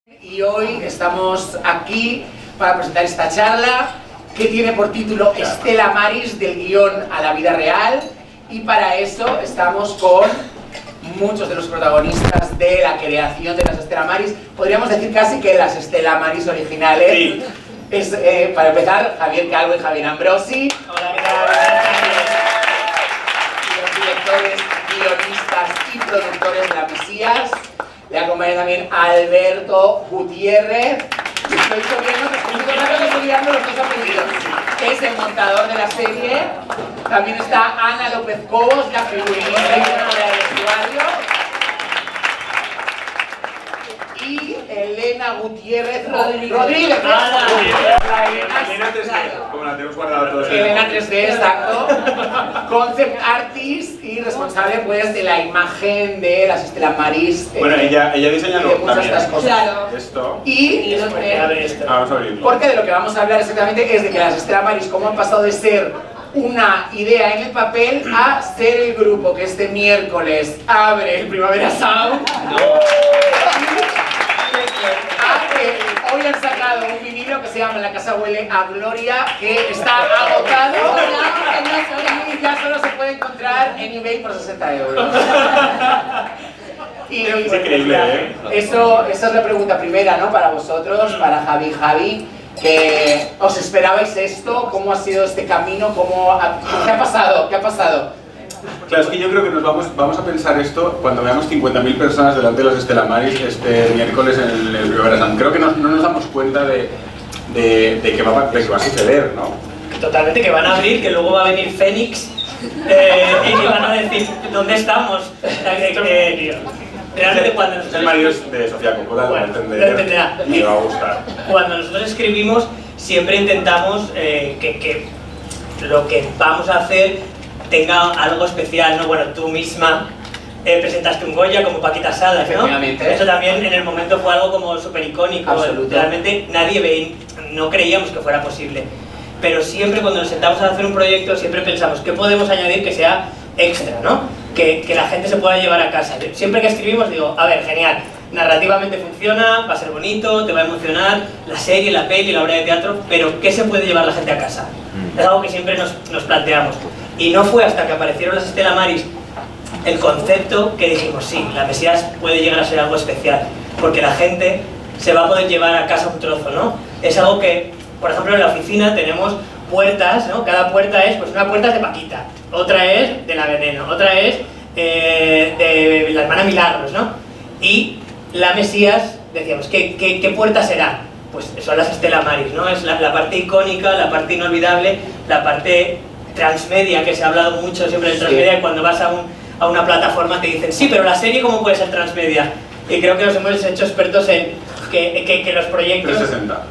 Y hoy estamos aquí para presentar esta charla que tiene por título Estela Maris, del guión a la vida real, y para eso estamos con muchos de los protagonistas de la creación de las Estela Maris. Podríamos decir casi que las Estela Maris originales. Sí. Es, para empezar, Javier Calvo y Javier Ambrosi. Hola, ¿qué tal? Y los directores, guionistas y productores de La Mesías. Le acompaña también Alberto Gutiérrez. Estoy corriendo, estoy liando los dos apellidos. Es el montador de la serie. También está Ana López Cobos, la figurinista y directora del vestuario. Y Elena Gutiérrez Rodríguez. Elena 3D, como la tenemos guardada todos. Elena 3D, exacto. Concept artist y responsable pues de la imagen de las Estela Maris. Bueno, ella diseña muchas estas cosas. Claro. Esto. Y Vamos a abrirlo. porque de lo que vamos a hablar exactamente es de que las Estela Maris, cómo han pasado de ser una idea en el papel a ser el grupo que este miércoles abre el Primavera Sound. Hoy han sacado un vinilo que se llama La Casa Huele a Gloria, que está agotado y ya solo se puede encontrar en eBay por 60 euros. Y Es increíble, ¿eh? esa es la pregunta primera, ¿no? Para vosotros, para Javi, que ¿os esperabais esto? ¿Cómo ha sido este camino? ¿Qué ha pasado? ¿Qué ha pasado? Claro, es que yo creo que nos vamos a pensar esto cuando veamos 50.000 personas delante de los Estela Maris este miércoles en el Primavera Sound. Creo que no nos damos cuenta de que va a suceder, ¿no? Totalmente, que van a abrir, que luego va a venir Fénix y van a decir ¿dónde estamos? Realmente cuando nosotros... Es el marido de Sofía Coppola, bueno, lo entenderá y le va a gustar. Cuando nosotros escribimos siempre intentamos que lo que vamos a hacer tenga algo especial, ¿no? Bueno, tú misma presentaste un Goya como Paquita Salas, ¿no? Eso también en el momento fue algo como súper icónico. Realmente no creíamos que fuera posible. Pero siempre cuando nos sentamos a hacer un proyecto, siempre pensamos ¿qué podemos añadir que sea extra, ¿no? Que la gente se pueda llevar a casa. Siempre que escribimos digo, a ver, genial, narrativamente funciona, va a ser bonito, te va a emocionar, la serie, la peli, la obra de teatro, pero ¿qué se puede llevar la gente a casa? Es algo que siempre nos planteamos. Y no fue hasta que aparecieron las Estela Maris el concepto que dijimos, sí, la Mesías puede llegar a ser algo especial, porque la gente se va a poder llevar a casa un trozo, ¿no? Es algo que, por ejemplo, en la oficina tenemos puertas, ¿no? Cada puerta es, pues una puerta es de Paquita, otra es de La Veneno, otra es de la hermana Milagros, ¿no? Y la Mesías, decíamos, ¿qué puerta será? Pues son las Estela Maris, ¿no? Es la parte icónica, la parte inolvidable, la parte transmedia, que se ha hablado mucho siempre del transmedia, y cuando vas a una plataforma te dicen, sí, pero la serie ¿cómo puede ser transmedia? Y creo que nos hemos hecho expertos en que los proyectos... 360.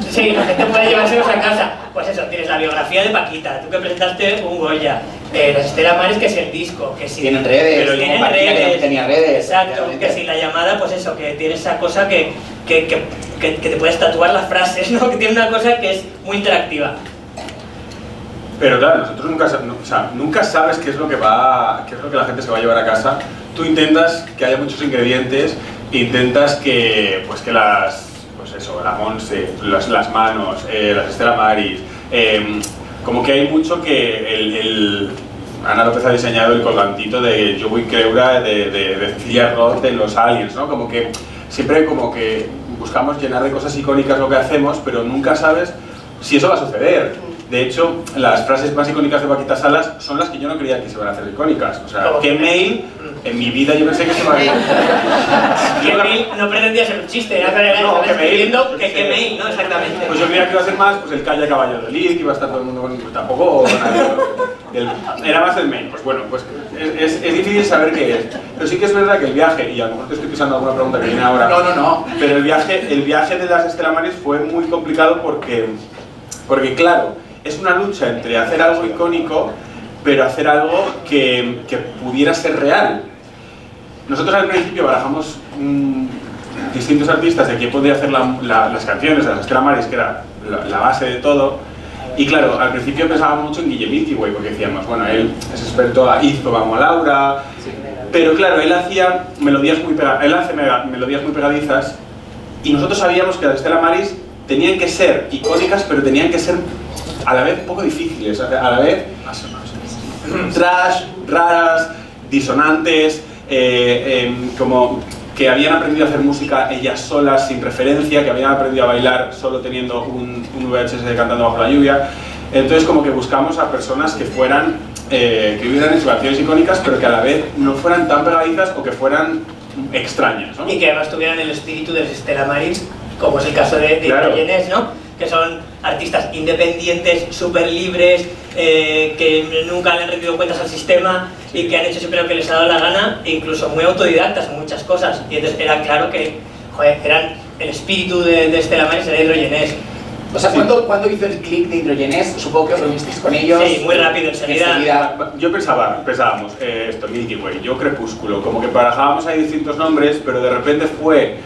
Sí, la gente puede llevárselos a casa. Pues eso, tienes la biografía de Paquita, tú que presentaste un Goya, las Estela Maris, que es el disco, que si... Tienen redes, pero tienen Paquita redes, que no tenía redes. Exacto, que si la llamada, pues eso, que tiene esa cosa que te puedes tatuar las frases, ¿no? Que tiene una cosa que es muy interactiva. Pero claro, nosotros nunca sabes qué es lo que la gente se va a llevar a casa. Tú intentas que haya muchos ingredientes, intentas que la Monse, las manos, las Estela Maris, como que hay mucho que Ana López ha diseñado el colgantito de Joey Creura de Cecilia Roth de los Aliens, ¿no? Como que siempre como que buscamos llenar de cosas icónicas lo que hacemos, pero nunca sabes si eso va a suceder. De hecho, las frases más icónicas de Paquita Salas son las que yo no creía que se van a hacer icónicas. O sea, ¿qué mail? En mi vida yo pensé que se iba a ir. ¿Qué mail? No pretendía ser un chiste, no, ¿qué mail? ¿Qué mail? No, exactamente. Pues yo creía que iba a ser más, pues el Calla Caballadolid, que iba a estar todo el mundo con... Tampoco... Era más el mail. Pues bueno, pues es difícil saber qué es. Pero sí que es verdad que el viaje, y a lo mejor te estoy pisando alguna pregunta que viene ahora... No. Pero el viaje de las Estela Maris fue muy complicado porque claro, es una lucha entre hacer algo icónico, pero hacer algo que pudiera ser real. Nosotros al principio barajamos distintos artistas de quién podría hacer las canciones de las Estela Maris, que era la base de todo. Y claro, al principio pensábamos mucho en Guillemiti, porque decíamos, bueno, él es experto, hizo Vamos a Laura, pero claro, él hace melodías muy pegadizas y nosotros sabíamos que las Stella Maris tenían que ser icónicas, pero tenían que ser a la vez un poco difíciles, a la vez trash, raras, disonantes, como que habían aprendido a hacer música ellas solas, sin referencia, que habían aprendido a bailar solo teniendo un VHS de Cantando Bajo la Lluvia. Entonces como que buscamos a personas que fueran, que hubieran hecho canciones icónicas, pero que a la vez no fueran tan pegadizas o que fueran extrañas, ¿no? Y que además tuvieran el espíritu de Stella Maris, como es el caso de Claro. Hidrogenés, ¿no? Que son artistas independientes, súper libres, que nunca le han rendido cuentas al sistema y que han hecho siempre lo que les ha dado la gana, e incluso muy autodidactas en muchas cosas. Y entonces era claro que, joder, eran el espíritu de Stella Maris era Hidrogenés. O sea, ¿cuándo hizo el click de Hidrogenés? Supongo que os reunisteis con ellos. Sí, muy rápido, enseguida. Yo pensábamos, esto, Milky Way, yo Crepúsculo, como que barajábamos ahí distintos nombres, pero de repente fue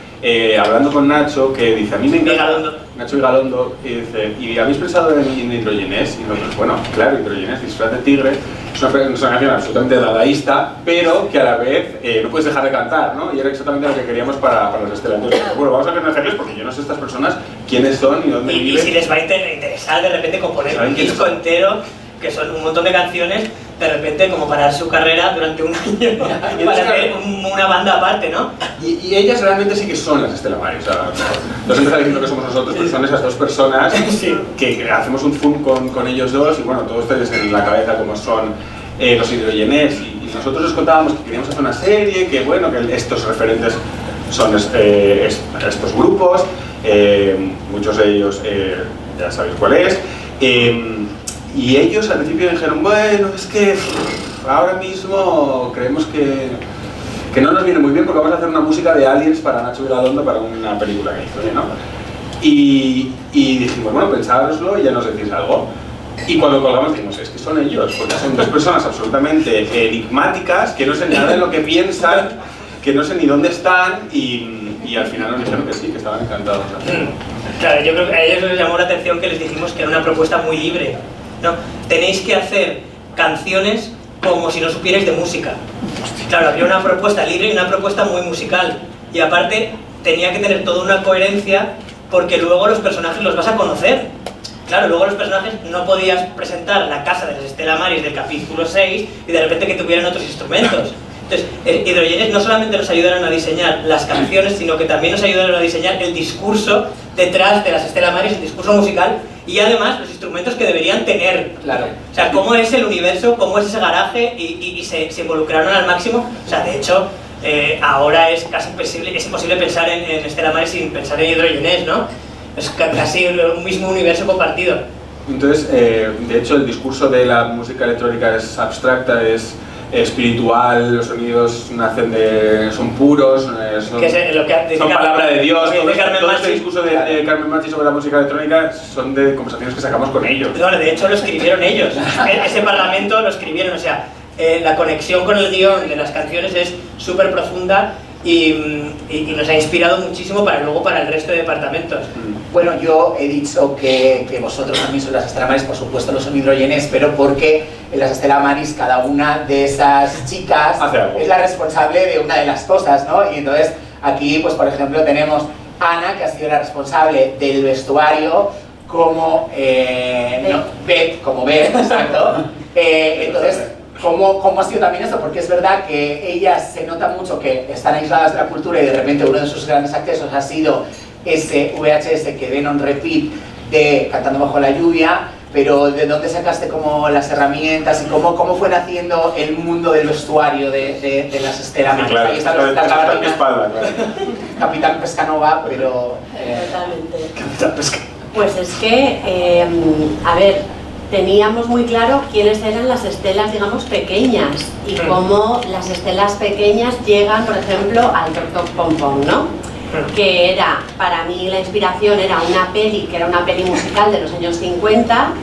hablando con Nacho, que dice, a mí me encanta... Nacho Vigalondo, y dice, ¿y habéis pensado en Hidrogenés? Y nosotros, bueno, claro, Hidrogenés, Disfraz de Tigre, es una canción absolutamente dadaísta, pero que a la vez no puedes dejar de cantar, ¿no? Y era exactamente lo que queríamos para los Stella. Entonces, bueno, vamos a conocerles porque yo no sé estas personas quiénes son y dónde viven. Y si les va a interesar de repente componer un disco entero, que son un montón de canciones, de repente como parar su carrera durante un año para hacer una banda aparte, ¿no? Y ellas realmente sí que son las Stella Maris, o sea, no se empieza diciendo que somos nosotros, pero son esas dos personas que hacemos un zoom con ellos dos y bueno, todos ustedes en la cabeza como son los Hidrogenés y nosotros les contábamos que queríamos hacer una serie, que bueno, que estos referentes son estos grupos, muchos de ellos ya sabéis cuál es. Y ellos al principio dijeron, bueno, es que ahora mismo creemos que no nos viene muy bien porque vamos a hacer una música de aliens para Nacho Vigalondo para una película que hizo, ¿no? Y dijimos, bueno, pensároslo y ya nos decís algo. Y cuando colgamos dijimos, es que son ellos, porque son dos personas absolutamente enigmáticas, que no sé nada de lo que piensan, que no sé ni dónde están y al final nos dijeron que sí, que estaban encantados. Claro, yo creo que a ellos les llamó la atención que les dijimos que era una propuesta muy libre. ¿No? Tenéis que hacer canciones como si no supierais de música. Claro, había una propuesta libre y una propuesta muy musical. Y aparte, tenía que tener toda una coherencia porque luego los personajes los vas a conocer. Claro, luego los personajes no podías presentar la casa de las Stella Maris del capítulo 6 y de repente que tuvieran otros instrumentos. Entonces, Hidrogenés no solamente nos ayudaron a diseñar las canciones, sino que también nos ayudaron a diseñar el discurso detrás de las Stella Maris, el discurso musical, y además los instrumentos que deberían tener. Claro. O sea, cómo es el universo, cómo es ese garaje, y se involucraron al máximo. O sea, de hecho, ahora es casi imposible pensar en Stella Maris sin pensar en Hidrogenés, ¿no? Es casi un mismo universo compartido. Entonces, de hecho, el discurso de la música electrónica es abstracta, es espiritual, los sonidos son puros, son palabra de Dios. Todo este discurso de Carmen Machi sobre la música electrónica son de conversaciones que sacamos con ellos. Bueno, de hecho lo escribieron ellos, ese parlamento lo escribieron, o sea, la conexión con el guión de las canciones es súper profunda y nos ha inspirado muchísimo para el resto de departamentos. Bueno, yo he dicho que vosotros también sois las Stella Maris, por supuesto no son Hidrogenés, pero porque en las Stella Maris cada una de esas chicas es la responsable de una de las cosas, ¿no? Y entonces aquí, pues por ejemplo, tenemos Ana, que ha sido la responsable del vestuario, como Beth, exacto. Entonces, ¿cómo ha sido también esto? Porque es verdad que ellas se nota mucho que están aisladas de la cultura y de repente uno de sus grandes accesos ha sido ese VHS que ven on repeat de Cantando Bajo la Lluvia, pero ¿de dónde sacaste como las herramientas y cómo fue naciendo el mundo del vestuario de las Stella Maris? Claro, ahí está mi espalda, claro. Capitán Pescanova, pero... Totalmente. Capitán Pescanova. Pues es que, a ver, teníamos muy claro quiénes eran las estelas, digamos, pequeñas y cómo las estelas pequeñas llegan, por ejemplo, al Toc Toc Pom Pom, ¿no? Que era, para mí la inspiración era una peli, que era una peli musical de los años 50,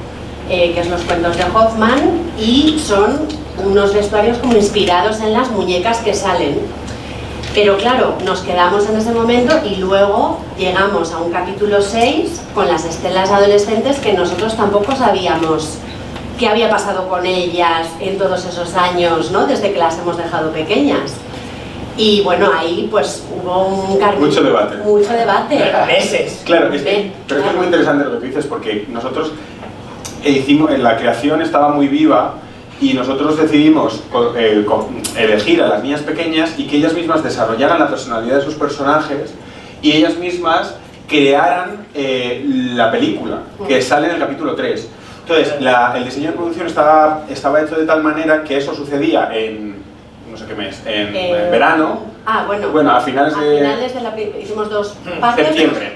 que es Los Cuentos de Hoffman, y son unos vestuarios como inspirados en las muñecas que salen. Pero claro, nos quedamos en ese momento y luego llegamos a un capítulo 6 con las estelas adolescentes que nosotros tampoco sabíamos qué había pasado con ellas en todos esos años, ¿no? Desde que las hemos dejado pequeñas. Y bueno, ahí pues hubo mucho debate. Mucho debate. Meses. Claro, pero esto es muy interesante lo que tú dices, porque nosotros la creación estaba muy viva y nosotros decidimos elegir a las niñas pequeñas y que ellas mismas desarrollaran la personalidad de sus personajes y ellas mismas crearan la película, que sale en el capítulo 3. Entonces, el diseño de producción estaba hecho de tal manera que eso sucedía en, no sé qué mes, en verano. Bueno, a finales de hicimos 2 partes. Septiembre.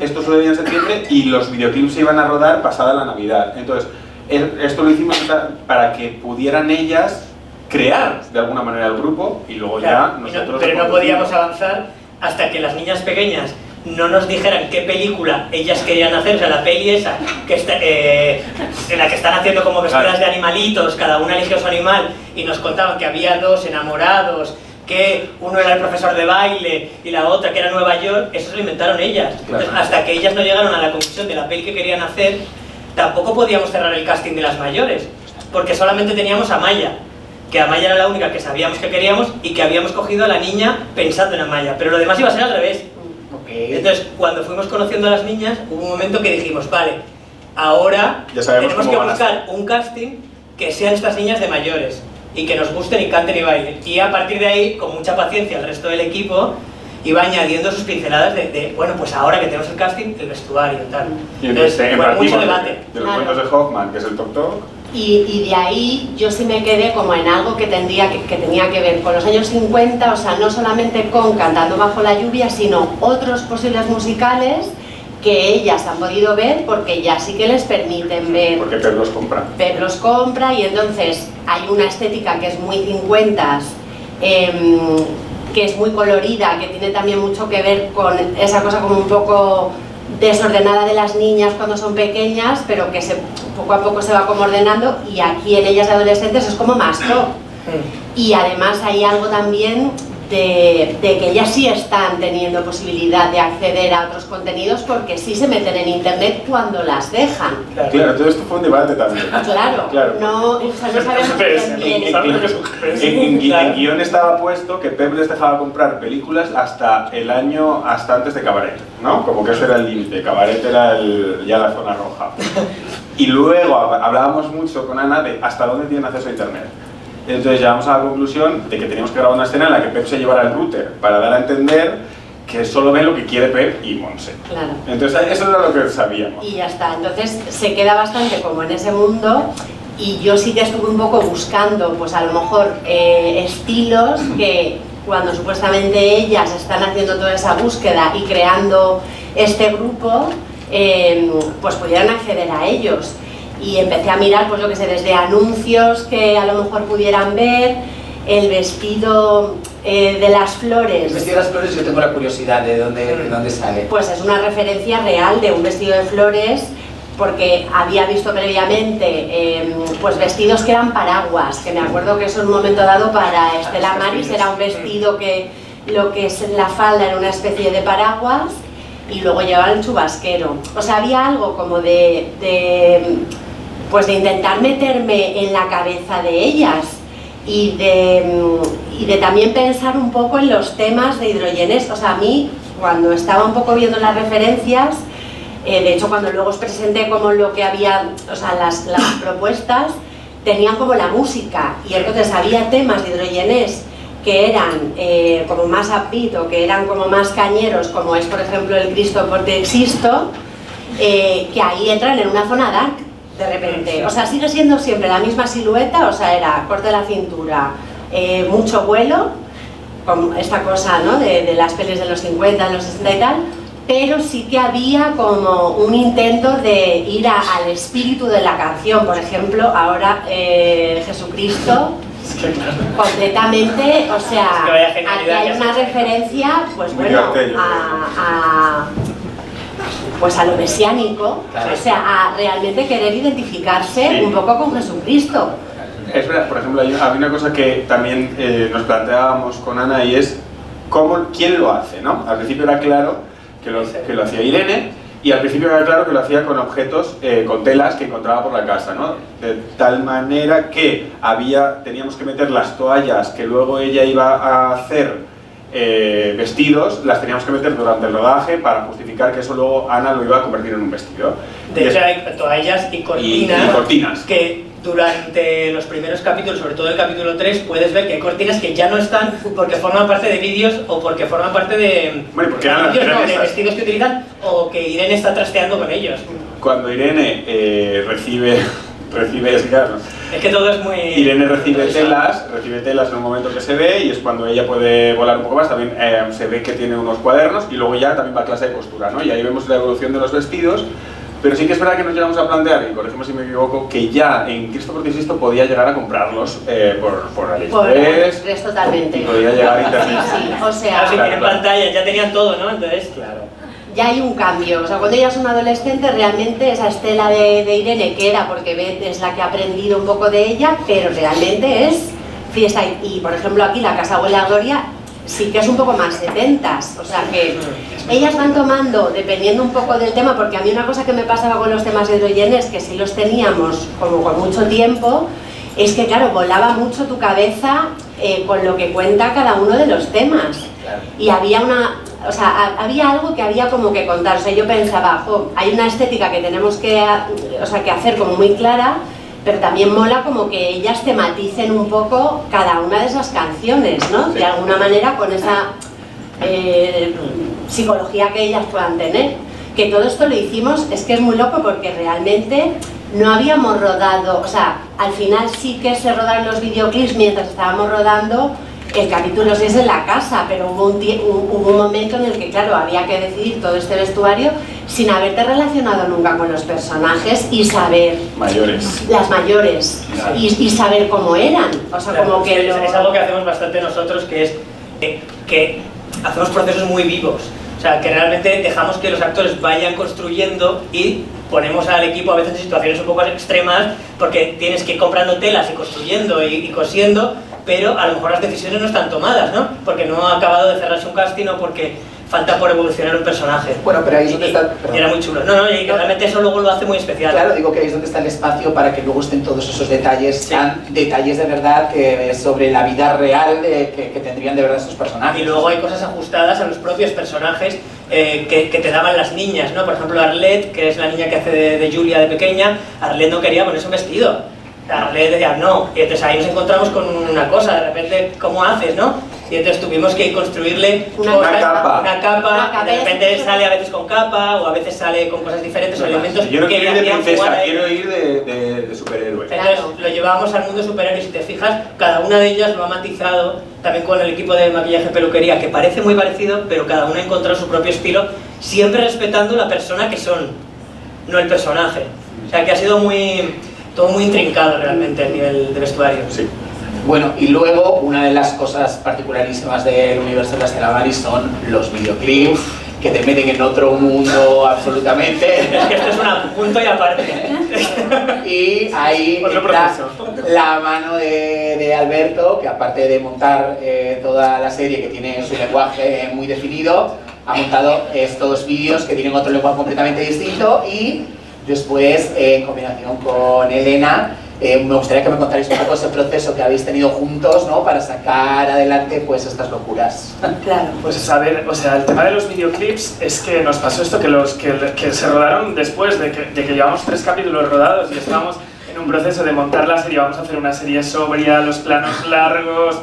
Esto sucedía en septiembre y los videoclips se iban a rodar pasada la Navidad. Entonces, esto lo hicimos para que pudieran ellas crear de alguna manera el grupo y luego ya nosotros... Pero no podíamos avanzar hasta que las niñas pequeñas no nos dijeran qué película ellas querían hacer, o sea, la peli esa que en la que están haciendo como vestidas de animalitos, cada una eligió su animal y nos contaban que había 2 enamorados, que uno era el profesor de baile y la otra que era Nueva York, eso se lo inventaron ellas. Entonces, hasta que ellas no llegaron a la conclusión de la peli que querían hacer, tampoco podíamos cerrar el casting de las mayores, porque solamente teníamos a Maya, que Amaya era la única que sabíamos que queríamos y que habíamos cogido a la niña pensando en Amaya, pero lo demás iba a ser al revés. Entonces, cuando fuimos conociendo a las niñas, hubo un momento que dijimos, vale, ahora tenemos que buscar un casting que sean estas niñas de mayores y que nos gusten y canten y bailen. Y a partir de ahí, con mucha paciencia, el resto del equipo iba añadiendo sus pinceladas bueno, pues ahora que tenemos el casting, el vestuario y tal. Y entonces, mucho debate. De los cuentos de Hoffman, que es el Tok Tok. Y de ahí yo sí me quedé como en algo que tenía que ver con los años 50, o sea, no solamente con Cantando bajo la lluvia, sino otros posibles musicales que ellas han podido ver porque ya sí que les permiten ver. Porque Pep los compra. Pep los compra y entonces hay una estética que es muy 50s, que es muy colorida, que tiene también mucho que ver con esa cosa como un poco desordenada de las niñas cuando son pequeñas, pero que poco a poco se va como ordenando, y aquí en ellas adolescentes es como más top. Y además hay algo también de que ellas sí están teniendo posibilidad de acceder a otros contenidos porque sí se meten en internet cuando las dejan. Claro, todo esto fue un debate también. Claro. No, o sea, no sabemos bien. En guión estaba puesto que Pep les dejaba comprar películas hasta antes de Cabaret, ¿no? Como que eso era el límite, Cabaret era ya la zona roja. Y luego hablábamos mucho con Ana de hasta dónde tienen acceso a internet. Entonces llegamos a la conclusión de que teníamos que grabar una escena en la que Pep se llevara el router para dar a entender que solo ven lo que quiere Pep y Monse. Claro. Entonces eso era lo que sabíamos. Y ya está, entonces se queda bastante como en ese mundo y yo sí que estuve un poco buscando, pues a lo mejor estilos que cuando supuestamente ellas están haciendo toda esa búsqueda y creando este grupo, pues pudieran acceder a ellos. Y empecé a mirar, pues yo que sé, desde anuncios que a lo mejor pudieran ver, el vestido de las flores. El vestido de las flores, yo tengo la curiosidad de dónde sale. Pues es una referencia real de un vestido de flores, porque había visto previamente pues vestidos que eran paraguas, que me acuerdo que eso en un momento dado para Estela Maris era un vestido que lo que es la falda era una especie de paraguas y luego llevaba el chubasquero. O sea, había algo como de intentar meterme en la cabeza de ellas y de también pensar un poco en los temas de Hidrogenés. O sea, a mí, cuando estaba un poco viendo las referencias, de hecho cuando luego os presenté como lo que había, o sea, las propuestas, tenían como la música, y entonces había temas de Hidrogenés que eran como más upbeat o que eran como más cañeros, como es por ejemplo el Cristo porque existo, que ahí entran en una zona dark de repente. O sea, sigue siendo siempre la misma silueta, o sea, era corte de la cintura, mucho vuelo, con esta cosa, ¿no?, de las pelis de los 50, de los 60 y tal, pero sí que había como un intento de ir al espíritu de la canción. Por ejemplo, ahora Jesucristo, completamente, o sea, aquí hay una referencia, pues bueno, pues a lo mesiánico, o sea, a realmente querer identificarse un poco con Jesucristo. Es verdad, por ejemplo, había una cosa que también nos planteábamos con Ana y es quién lo hace, ¿no? Al principio era claro que lo hacía Irene, Y al principio era claro que lo hacía con objetos, con telas que encontraba por la casa, ¿no? De tal manera que teníamos que meter las toallas que luego ella iba a hacer vestidos, las teníamos que meter durante el rodaje para justificar que eso luego Ana lo iba a convertir en un vestido. De hecho hay toallas y cortinas, y cortinas que durante los primeros capítulos, sobre todo el capítulo 3, puedes ver que hay cortinas que ya no están porque forman parte de vídeos o porque forman parte de, bueno, porque eran de vestidos que utilizan o que Irene está trasteando con ellos. Cuando Irene recibe claro, es que todo es muy... Irene recibe telas en un momento que se ve y es cuando ella puede volar un poco más. También se ve que tiene unos cuadernos y luego ya también va a clase de costura, ¿no? Y ahí vemos la evolución de los vestidos. Pero sí que es verdad que nos llegamos a plantear, y corrígeme si me equivoco, que ya en Cristo por ti Sisto podía llegar a comprarlos por AliExpress. Por AliExpress totalmente. Y podía llegar a internet. Sí, o sea... Claro, si tienen claro. pantalla, ya tenían todo, ¿no? Entonces, claro. Ya hay un cambio, o sea, cuando ella es una adolescente realmente esa estela de Irene queda porque Beth es la que ha aprendido un poco de ella, pero realmente es fiesta. Y por ejemplo aquí la Casa Huele a Gloria sí que es un poco más 70s, o sea que ellas van tomando, dependiendo un poco del tema, porque a mí una cosa que me pasaba con los temas de hidrogenes, que sí los teníamos como con mucho tiempo, es que claro, volaba mucho tu cabeza con lo que cuenta cada uno de los temas. Y había había algo que había como que contar, o sea, yo pensaba, hay una estética que tenemos que hacer como muy clara, pero también mola como que ellas tematicen un poco cada una de esas canciones, ¿no? De alguna manera con esa psicología que ellas puedan tener. Que todo esto lo hicimos, es que es muy loco porque realmente no habíamos rodado, o sea, al final sí que se rodaron los videoclips mientras estábamos rodando el capítulo 6 en la casa, pero hubo un momento en el que, claro, había que decidir todo este vestuario sin haberte relacionado nunca con los personajes y saber... Las mayores. Claro. Y saber cómo eran. O sea, Claro, como que... es algo que hacemos bastante nosotros, que es que hacemos procesos muy vivos. O sea, que realmente dejamos que los actores vayan construyendo y ponemos al equipo a veces en situaciones un poco extremas porque tienes que ir comprando telas y construyendo y cosiendo, pero a lo mejor las decisiones no están tomadas, ¿no? Porque no ha acabado de cerrarse un casting o porque falta por evolucionar un personaje. Bueno, pero ahí es donde está... Y era muy chulo. No, y realmente eso luego lo hace muy especial. Claro, digo que ahí es donde está el espacio para que luego estén todos esos detalles, sí. Detalles de verdad que sobre la vida real que tendrían de verdad esos personajes. Y luego hay cosas ajustadas a los propios personajes que te daban las niñas, ¿no? Por ejemplo, Arlette, que es la niña que hace de Julia de pequeña, Arlette no quería ponerse un vestido. Arlette decía no, y entonces ahí nos encontramos con una cosa, de repente, ¿cómo haces, no? Y entonces tuvimos que construirle una capa, de repente sale a veces con capa, o a veces sale con cosas diferentes, o elementos yo no quiero ir de hacían princesa, jugar quiero ir de superhéroe. Entonces lo llevábamos al mundo superhéroe y si te fijas, cada una de ellas lo ha matizado, también con el equipo de maquillaje y peluquería, que parece muy parecido, pero cada una ha encontrado su propio estilo, siempre respetando la persona que son, no el personaje. O sea que ha sido todo muy intrincado realmente el nivel de vestuario. Sí. Bueno, y luego una de las cosas particularísimas del universo de las Stella Maris son los videoclips que te meten en otro mundo absolutamente. Es que esto es un punto y aparte. Y ahí Otro está proceso. la mano de Alberto, que aparte de montar toda la serie que tiene su lenguaje muy definido, ha montado estos vídeos que tienen otro lenguaje completamente distinto y después, en combinación con Elena, me gustaría que me contarais un poco ese proceso que habéis tenido juntos, ¿no? Para sacar adelante pues estas locuras. Claro. Pues a ver, o sea, el tema de los videoclips es que nos pasó esto, que se rodaron después de que llevamos 3 capítulos rodados y estábamos en un proceso de montar la serie. Vamos a hacer una serie sobria, los planos largos,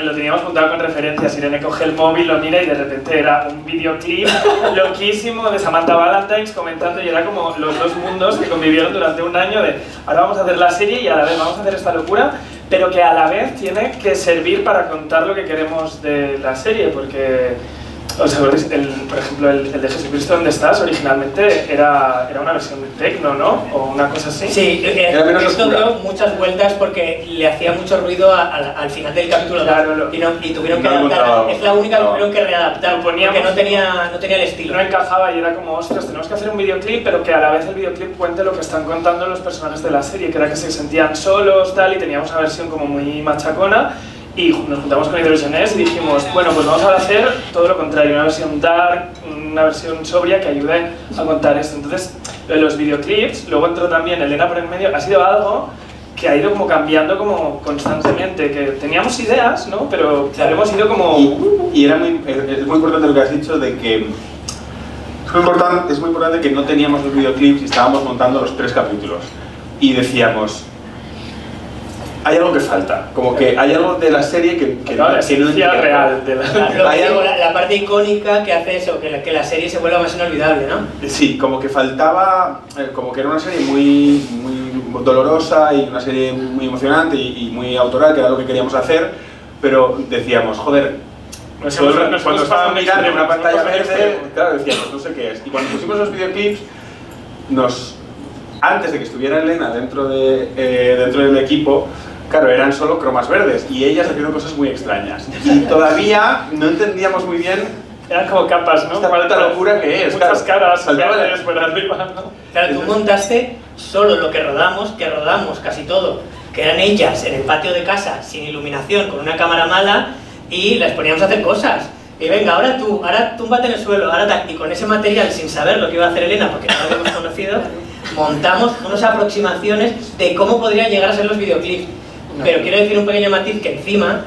lo teníamos montado con referencias. Irene coge el móvil, lo mira y de repente era un videoclip loquísimo de Samantha Valentines comentando, y era como los dos mundos que convivieron durante un año de ahora vamos a hacer la serie y a la vez vamos a hacer esta locura, pero que a la vez tiene que servir para contar lo que queremos de la serie, porque ¿os acordáis? Por ejemplo, el de Jesucristo, ¿dónde estás? Originalmente era una versión de techno, ¿no? O una cosa así. Sí, Era menos esto oscura. dio muchas vueltas porque le hacía mucho ruido al final del capítulo 2 Claro, y tuvieron que no adaptar. encontraba- Es la única que no. tuvieron que readaptar Lo poníamos- porque no tenía el estilo. No encajaba y era como, ostras, tenemos que hacer un videoclip, pero que a la vez el videoclip cuente lo que están contando los personajes de la serie, que era que se sentían solos, tal, y teníamos una versión como muy machacona, y nos juntamos con Hidrogenés y dijimos, bueno, pues vamos a hacer todo lo contrario, una versión dark, una versión sobria que ayude a contar esto. Entonces, lo de los videoclips, luego entró también Elena por el medio, ha sido algo que ha ido como cambiando como constantemente, que teníamos ideas, ¿no? Pero hemos ido como... Y era es muy importante lo que has dicho de que... Es muy importante que no teníamos los videoclips y estábamos montando los 3 capítulos. Y decíamos... Hay algo que falta, como que hay algo de la serie que no es real de la parte icónica que hace eso, que la serie se vuelva más inolvidable, ¿no? Sí, como que faltaba, como que era una serie muy dolorosa y una serie muy emocionante y muy autoral, que era lo que queríamos hacer, pero decíamos, joder, cuando estaba mirando en una pantalla verde, claro, decíamos, no sé qué es. Y cuando pusimos los videoclips, antes de que estuviera Elena dentro del equipo, claro, eran solo cromas verdes y ellas haciendo cosas muy extrañas. Y todavía no entendíamos muy bien. Eran como capas, ¿no? Esta locura que es. Muchas caras, verdes por arriba, ¿no? Claro, tú montaste solo lo que rodamos casi todo, que eran ellas en el patio de casa, sin iluminación, con una cámara mala, y las poníamos a hacer cosas. Y venga, ahora túmbate en el suelo, ahora tal. Y con ese material, sin saber lo que iba a hacer Elena, porque no lo habíamos conocido, montamos unas aproximaciones de cómo podrían llegar a ser los videoclips. Pero quiero decir un pequeño matiz que encima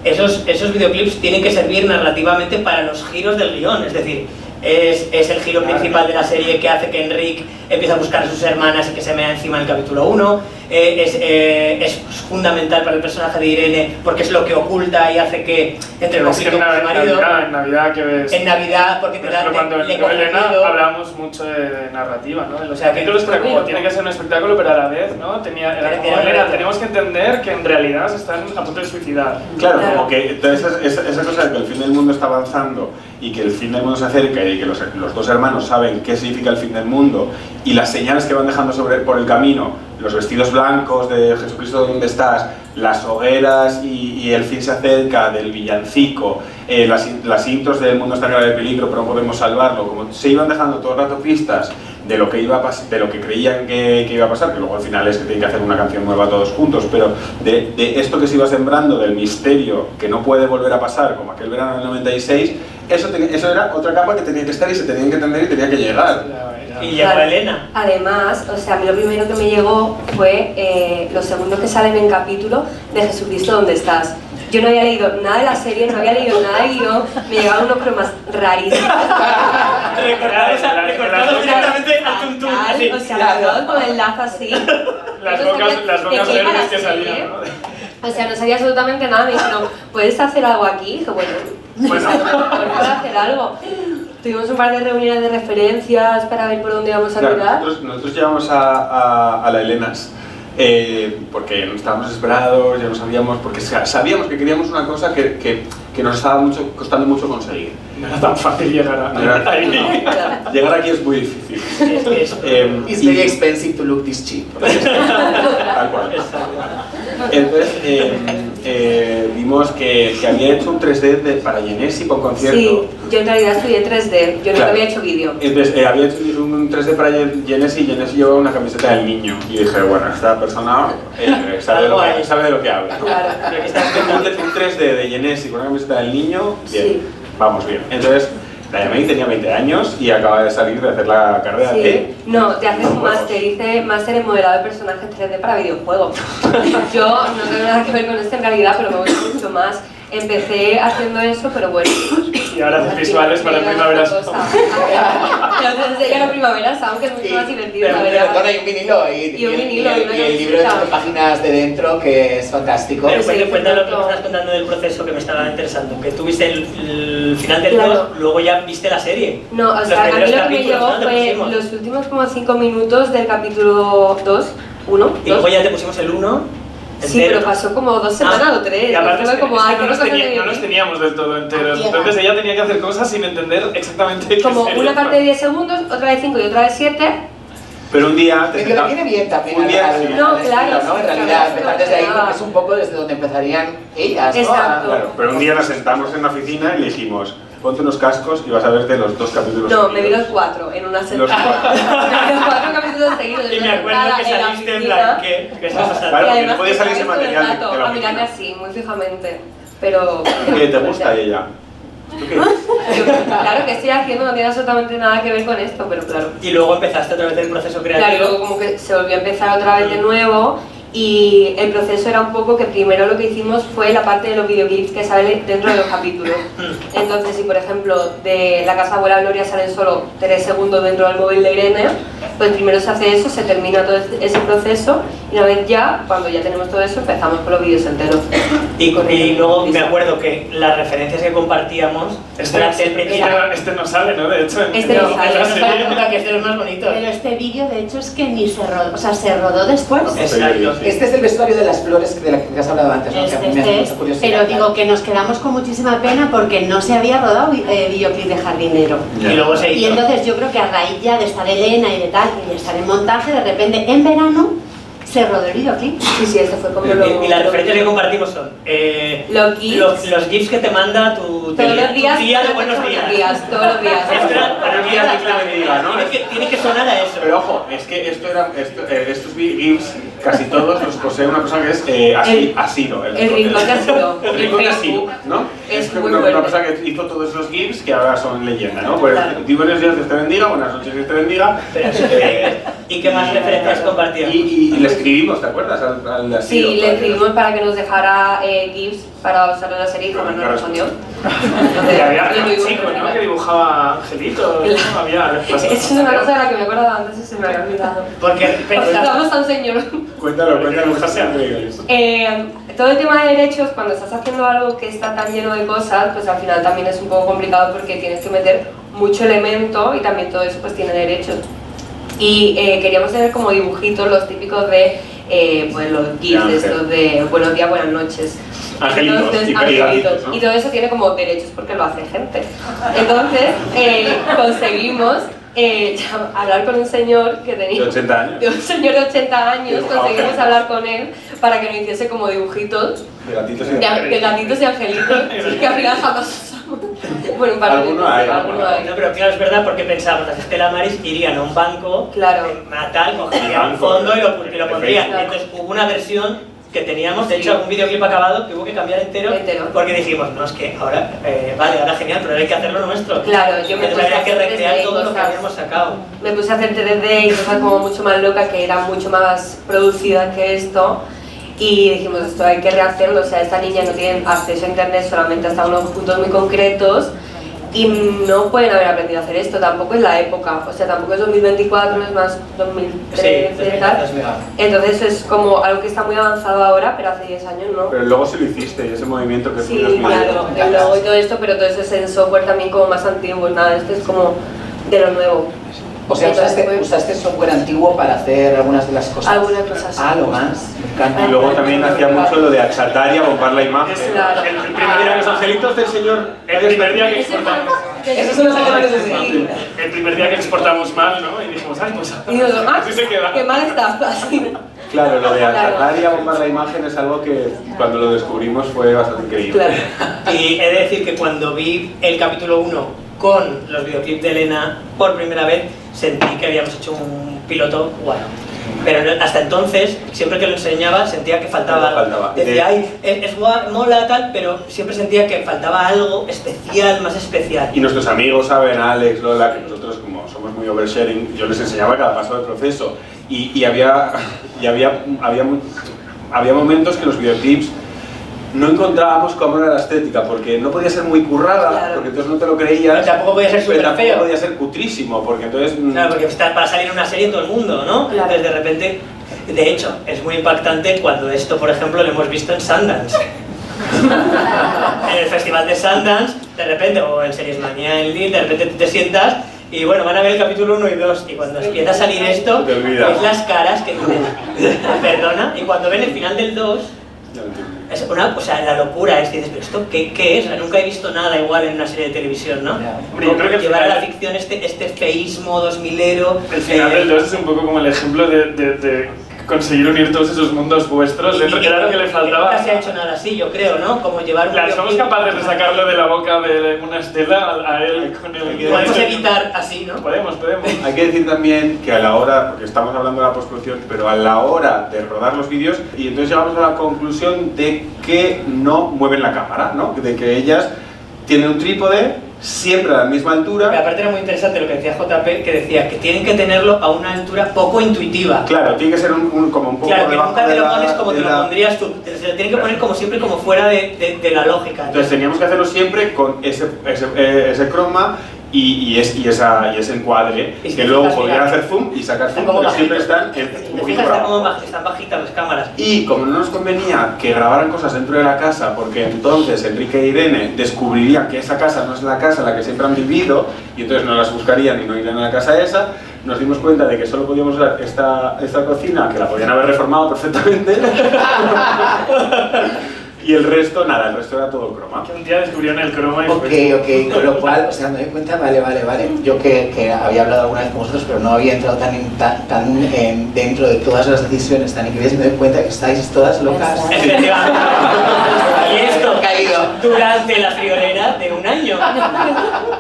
esos videoclips tienen que servir narrativamente para los giros del guión, es decir, es el giro principal de la serie que hace que Enric empiece a buscar a sus hermanas y que se mea encima en el capítulo 1, es fundamental para el personaje de Irene porque es lo que oculta y hace que entre el conflicto con el marido. En Navidad que ves. En Navidad, porque te da cuando Elena hablamos mucho de narrativa, ¿no? En los capítulos, pero como tiene que ser un espectáculo, pero a la vez, ¿no? Era como Elena, tenemos que entender que en realidad se están a punto de suicidar. Claro, como que esa cosa de que el fin del mundo está avanzando y que el fin del mundo se acerca y que los 2 hermanos saben qué significa el fin del mundo y las señales que van dejando por el camino, los vestidos blancos de Jesucristo ¿dónde estás?, las hogueras y el fin se acerca del villancico, las intros del mundo está en grave peligro pero no podemos salvarlo, como se iban dejando todo el rato pistas de lo que iba a pasar, de lo que creían que iba a pasar, que luego al final es que tienen que hacer una canción nueva todos juntos, pero de esto que se iba sembrando, del misterio que no puede volver a pasar, como aquel verano del 96, eso era otra capa que tenía que estar y se tenía que entender y tenía que llegar. Y llegó Elena. Además, o sea, a mí lo primero que me llegó fue los segundos que salen en capítulo de Jesucristo ¿dónde estás? Yo no había leído nada de la serie, no había leído nada de guión, me llegaban unos cromas rarísimos. Recordados directamente al tuntún, así. O sea, con el lazo así. Las bocas verdes que salían, ¿no? O sea, no sabía absolutamente nada, me dijeron, ¿puedes hacer algo aquí? Y dije, bueno, puedo hacer algo. Tuvimos un par de reuniones de referencias para ver por dónde íbamos a tirar. Nosotros llevamos a la Elenas porque no estábamos desesperados, ya no sabíamos, porque sabíamos que queríamos una cosa que nos estaba costando mucho conseguir. No era tan fácil llegar ahí. Llegar aquí es muy difícil. It's very expensive to look this cheap. Tal cual. Entonces vimos que había hecho un 3D para Genesi para un concierto. Sí, yo en realidad estudié 3D, yo no había hecho vídeo. Entonces había hecho un 3D para Genesi y Genesi llevaba una camiseta del niño. Y dije, bueno, esta persona sabe de lo que habla. Claro. Un 3D de Genesi con una camiseta del niño, bien, Sí. vamos bien. Entonces la llamé y tenía 20 años y acaba de salir de hacer la carrera de... No, de hacer un máster, hice máster en modelado de personajes 3D para videojuegos. Yo no tengo nada que ver con esto en realidad, pero me gusta mucho más. Empecé haciendo eso, pero bueno. Y ahora haces visuales para Primavera Sound. Entonces ya la Primavera Sound, que es mucho más divertido, la verdad. Perdona, hay un vinilo Y un vinilo, y el libro de 5 páginas de dentro que es fantástico. Pero cuenta lo que me estás contando del proceso que me estaba interesando, que tú viste el final del 2, luego ya viste la serie. No, o sea, a mí lo que me llegó fue los últimos como 5 minutos del capítulo 2, 1. Y luego ya te pusimos el 1. Sí, pero pasó como 2 semanas o 3. Y aparte fue como, ay, no los teníamos del todo enteros. Entonces ella tenía que hacer cosas sin entender exactamente como qué una parte de 10 segundos, otra de 5 y otra de 7. Pero un día... Que lo viene bien también. Un día, no, claro. ¿no? En realidad, empezar desde ahí porque es un poco desde donde empezarían ellas, ¿no? Exacto. Claro, pero un día nos sentamos en la oficina y le dijimos, ponte unos cascos y vas a verte los 2 capítulos No, me vi seguidos. los 4 en una sentada. Me vi los 4 capítulos seguidos. Y me acuerdo que saliste en plan, ¿qué está pasando? Claro, Y que además no podía salir ese todo el material rato de la a mirarme oficina. así, muy fijamente. Pero... ¿Qué te gusta ella? ¿Tú qué? Claro, que estoy haciendo no tiene absolutamente nada que ver con esto, pero claro. Y luego empezaste otra vez el proceso creativo. Claro, y luego como que se volvió a empezar otra vez de nuevo y el proceso era un poco que primero lo que hicimos fue la parte de los videoclips que sale dentro de los capítulos. Entonces, si por ejemplo de La Casa de Abuela Gloria salen solo 3 segundos dentro del móvil de Irene, pues primero se hace eso, se termina todo ese proceso y una vez ya, cuando ya tenemos todo eso, empezamos con los vídeos enteros. Y luego me acuerdo que las referencias que compartíamos durante el principio... Este no sale, ¿no? De hecho, Este no sale, en la no serie. Nunca, que es de los más bonitos. Pero este vídeo de hecho es que ni se rodó, o sea, se rodó después. Exacto. Este es el vestuario de las flores de la que has hablado antes, ¿no? Que a mí me hace mucha curiosidad. Pero digo que nos quedamos con muchísima pena porque no se había rodado videoclip de jardinero. Y luego se Y hizo. entonces yo creo que a raíz ya de estar Elena y de tal, y de estar en montaje, de repente en verano se rodó el videoclip. Sí, sí, este fue como lo... Y las referencias que compartimos son Los GIFs. los GIFs que te manda tu Todos los días, tía de todos buenos los días. días, todos los días. Esto era para mí era la Buenos días, clave, que diga, ¿no? Tiene que sonar a eso. Pero ojo, es que estos GIFs, casi todos los posee una cosa que es Asiro. el rincón de Asiro, El rincón de en Asiro, Facebook. ¿no? Es muy una fuerte. persona que hizo todos esos GIFs que ahora son leyenda, ¿no? Pues Claro. buenos días, Dios te bendiga, buenas noches, Dios te bendiga. ¿Y qué más referencias compartíamos? Y le escribimos, ¿te acuerdas? Al Asiro. Sí, le escribimos para que nos dejara GIFs para usarlo en la serie y jamás nos respondió. Y había le un tuvimos chico, que ¿no? poner. Que dibujaba angelitos, ¿no? Había... Es una cosa de la que me acordaba antes y se me había olvidado. Porque Vamos a un señor. Cuéntalo, José. Todo el tema de derechos, cuando estás haciendo algo que está tan lleno de cosas, pues al final también es un poco complicado porque tienes que meter mucho elemento y también todo eso pues tiene derechos. Y queríamos tener como dibujitos, los típicos de pues los GIFs Ángel. estos de buenos días, buenas noches. Angelitos Entonces, y perigaditos, ¿no? y todo eso tiene como derechos porque lo hace gente. Entonces conseguimos hablar con un señor que tenía... De 80 años. De un señor de 80 años, Dibujaba conseguimos gente. hablar con él para que nos hiciese como dibujitos De gatitos y de gatitos y angelitos que al final jamás usamos. Bueno, para Alguno hay, alguno hay. No, pero claro, es verdad porque pensábamos, las Estela Maris irían a un banco, Claro. a tal, cogerían un Banco, fondo y lo pondrían. Claro. Entonces hubo una versión que teníamos, de hecho algún videoclip acabado que hubo que cambiar entero, porque dijimos, no, es que ahora, vale, ahora genial, pero ahora hay que hacerlo nuestro. Claro, yo me Entonces puse a había que hacer recrear 3D todo lo que cosas. habíamos sacado. Me puse a hacer 3D y cosas como mucho más locas que eran mucho más producidas que esto. Y dijimos, esto hay que rehacerlo, o sea, esta niña no tiene acceso a internet solamente hasta unos puntos muy concretos y no pueden haber aprendido a hacer esto, tampoco es la época, o sea, tampoco es 2024, es más 2013 Sí, y tal. Entonces es como algo que está muy avanzado ahora, pero hace 10 años no. Pero luego sí lo hiciste, y ese movimiento que Sí, fue claro, el logo y todo esto, pero todo eso es en software también como más antiguo, nada, esto es como de lo nuevo. O sea, usaste software antiguo para hacer algunas de las cosas. Algunas cosas. Ah, lo más. Me encanta. Y luego también hacía mucho lo de achatar y bombar la imagen. Claro. El primer día Los angelitos del señor. El primer día que exportamos... Esos son los actores de Sí. El primer día que exportamos mal, ¿no? Y dijimos, ay, pues... Y digo, así se queda. qué mal está, así. Claro, lo de Claro. achatar y bombar la imagen es algo que cuando lo descubrimos fue bastante increíble. Claro. Y he de decir que cuando vi el capítulo 1 con los videoclips de Elena por primera vez, sentí que habíamos hecho un piloto bueno. Pero hasta entonces, siempre que lo enseñaba, sentía que faltaba algo. Faltaba. Decía, ay, es guay, mola, tal, pero siempre sentía que faltaba algo especial, más especial. Y nuestros amigos saben, Alex, Lola, que nosotros como somos muy oversharing, yo les enseñaba cada paso del proceso. Y había momentos que los videoclips no encontrábamos cómo era la estética, porque no podía ser muy currada, Claro. porque entonces no te lo creías. Pero tampoco podía ser pero súper tampoco feo. podía ser cutrísimo, porque entonces... Claro, porque está para salir en una serie todo el mundo, ¿no? Claro. Entonces de repente, de hecho, es muy impactante cuando esto, por ejemplo, lo hemos visto en Sundance. En el festival de Sundance, de repente, o en Series Manía, en Lille, de repente tú te sientas y bueno, van a ver el capítulo 1 y 2 y cuando empieza a salir esto, Te olvidas. ves las caras que dices, perdona, y cuando ven el final del 2, Ya lo entiendo. es una, o sea, la locura es, dices, pero ¿esto qué es? O sea, nunca he visto nada igual en una serie de televisión, ¿no? Ya. Hombre, yo creo que el llevar a la final- ficción este feísmo 2000ero. El final del 2 es un poco como el ejemplo de conseguir unir todos esos mundos vuestros, era lo que le faltaba. Nunca se ha hecho nada así, yo creo, ¿no? Como llevar un... Claro, somos capaces de sacarlo de la boca de una estela a él con el... Podemos evitar así, ¿no? Podemos. Hay que decir también que a la hora, porque estamos hablando de la postproducción, pero a la hora de rodar los vídeos, y entonces llegamos a la conclusión de que no mueven la cámara, ¿no? De que ellas tienen un trípode siempre a la misma altura. Pero aparte era muy interesante lo que decía JP, que decía que tienen que tenerlo a una altura poco intuitiva. Claro, tiene que ser como un poco... Claro, que debajo nunca te de lo la- pones como de te lo la- pondrías tú. Se lo tienen que poner como siempre, como fuera de la lógica. Entonces teníamos que hacerlo siempre con ese croma y ese encuadre, Y si que te luego fijas, podrían mira, hacer zoom y sacar zoom, como pero bajito. siempre están Si un te poquito fijas, por están, abajo. están bajitas las cámaras. Y como no nos convenía que grabaran cosas dentro de la casa, porque entonces Enrique e Irene descubrirían que esa casa no es la casa en la que siempre han vivido, y entonces no las buscarían y no irían a la casa esa, nos dimos cuenta de que solo podíamos usar esta cocina, que la podían haber reformado perfectamente, y el resto, nada, el resto era todo croma. Que un día descubrieron el croma y Ok, con lo cual, o sea, me doy cuenta, vale. Yo que había hablado alguna vez con vosotros, pero no había entrado tan dentro de todas las decisiones tan increíbles, me doy cuenta que estáis todas locas. Efectivamente. Y esto Caído. durante la friolera de un año.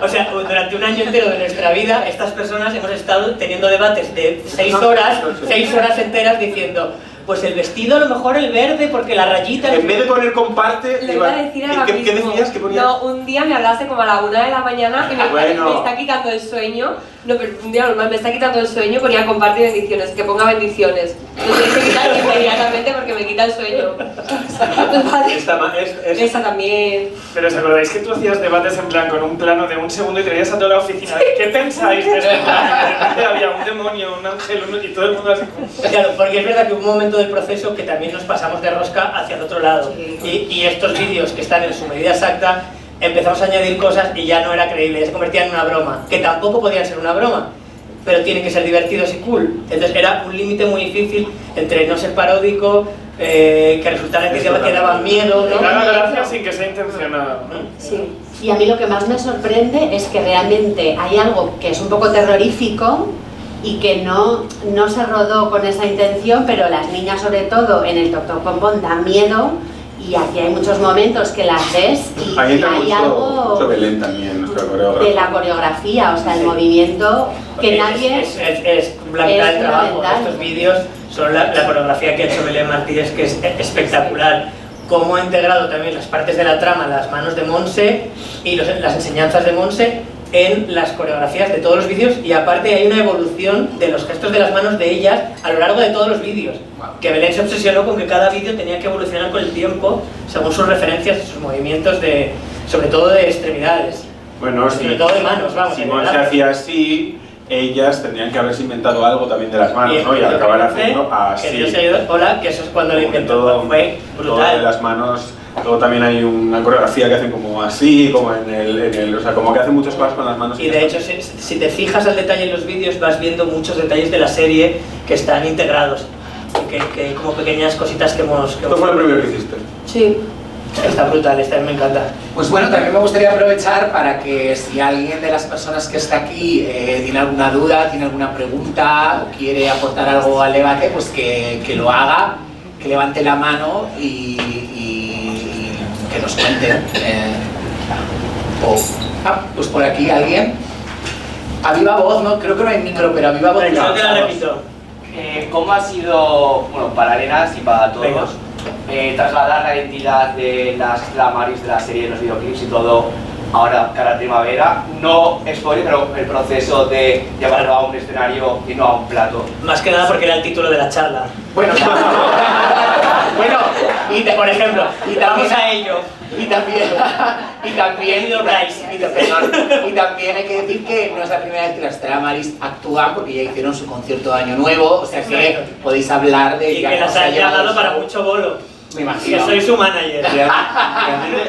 O sea, durante un año entero de nuestra vida, estas personas hemos estado teniendo debates de 6 horas enteras diciendo, pues el vestido a lo mejor el verde porque la rayita... En vez de poner comparte, Lo iba a decir ahora ¿qué mismo. decías? ¿Qué ponías? No, un día me hablaste como a la 1 de la mañana y Bueno. me está quitando el sueño. No, pero un día normal me está quitando el sueño, ponía compartir bendiciones, que ponga bendiciones. Lo tienes que quitar inmediatamente porque me quita el sueño. Esa también. Pero ¿os acordáis que tú hacías debates en plan con un plano de un segundo y te veías a toda la oficina? ¿Qué pensáis de este plano? Y de repente había un demonio, un ángel, y todo el mundo así como... Claro, porque es verdad que hubo un momento del proceso que también nos pasamos de rosca hacia el otro lado. Y estos vídeos que están en su medida exacta, empezamos a añadir cosas y ya no era creíble, ya se convertían en una broma, que tampoco podían ser una broma, pero tienen que ser divertidos y cool. Entonces era un límite muy difícil entre no ser paródico, que resultara que daba miedo, ¿no? Daba gracia sin que sea intencionado. Sí. Y a mí lo que más me sorprende es que realmente hay algo que es un poco terrorífico y que no se rodó con esa intención, pero las niñas sobre todo en el Toc Toc Pom Pom dan miedo, y aquí hay muchos momentos que las ves y Ahí entra hay algo mucho Belén también, nuestra coreógrafa. de la coreografía, o sea, el movimiento que nadie... Es la mitad del trabajo. fundamental. Estos vídeos son la coreografía que ha hecho Belén Martínez, que es espectacular. Cómo ha integrado también las partes de la trama, las manos de Monse y las enseñanzas de Monse en las coreografías de todos los vídeos, y aparte hay una evolución de los gestos de las manos de ellas a lo largo de todos los vídeos. Que Belén se obsesionó con que cada vídeo tenía que evolucionar con el tiempo según sus referencias y sus movimientos, sobre todo de extremidades. Bueno, Sobre todo de manos, vamos. Si en Monse verdad. hacía así, ellas tendrían que haberse inventado algo también de las manos, ¿no? Y acabar haciendo Que Dios así. ha ido, hola, que eso es cuando lo Como que inventó, fue todo de brutal. las manos. Luego también hay una coreografía que hacen como así, como o sea, como que hacen muchas cosas con las manos. Y de hecho, si te fijas al detalle en los vídeos, vas viendo muchos detalles de la serie que están integrados. Que hay como pequeñas cositas que hemos... Esto fue lo primero que hiciste. Sí. Está brutal, esta me encanta. Pues bueno, también me gustaría aprovechar para que si alguien de las personas que está aquí tiene alguna duda, tiene alguna pregunta o quiere aportar algo al debate, pues que lo haga, que levante la mano y que nos cuente. Pues por aquí alguien. A viva voz, ¿no? Creo que no hay micro, pero a viva voz. Venga, yo te la vamos. repito. ¿Cómo ha sido, bueno, para Arenas y para todos, Venga. trasladar la identidad de las Maris de la serie, de los videoclips y todo, ahora cara a primavera? No spoiler, pero el proceso de llevarlo a un escenario y no a un plato. Más que nada porque era el título de la charla. Bueno, bueno, Por ejemplo, y vamos también a ello. Y también hay que decir que no es la primera vez que las Tramaris actúan, porque ya hicieron su concierto de Año Nuevo, o sea que Exacto. podéis hablar de Y ya que cómo las se ha han llevado llamado el para show. mucho bolo. Me Que imagino. soy su manager.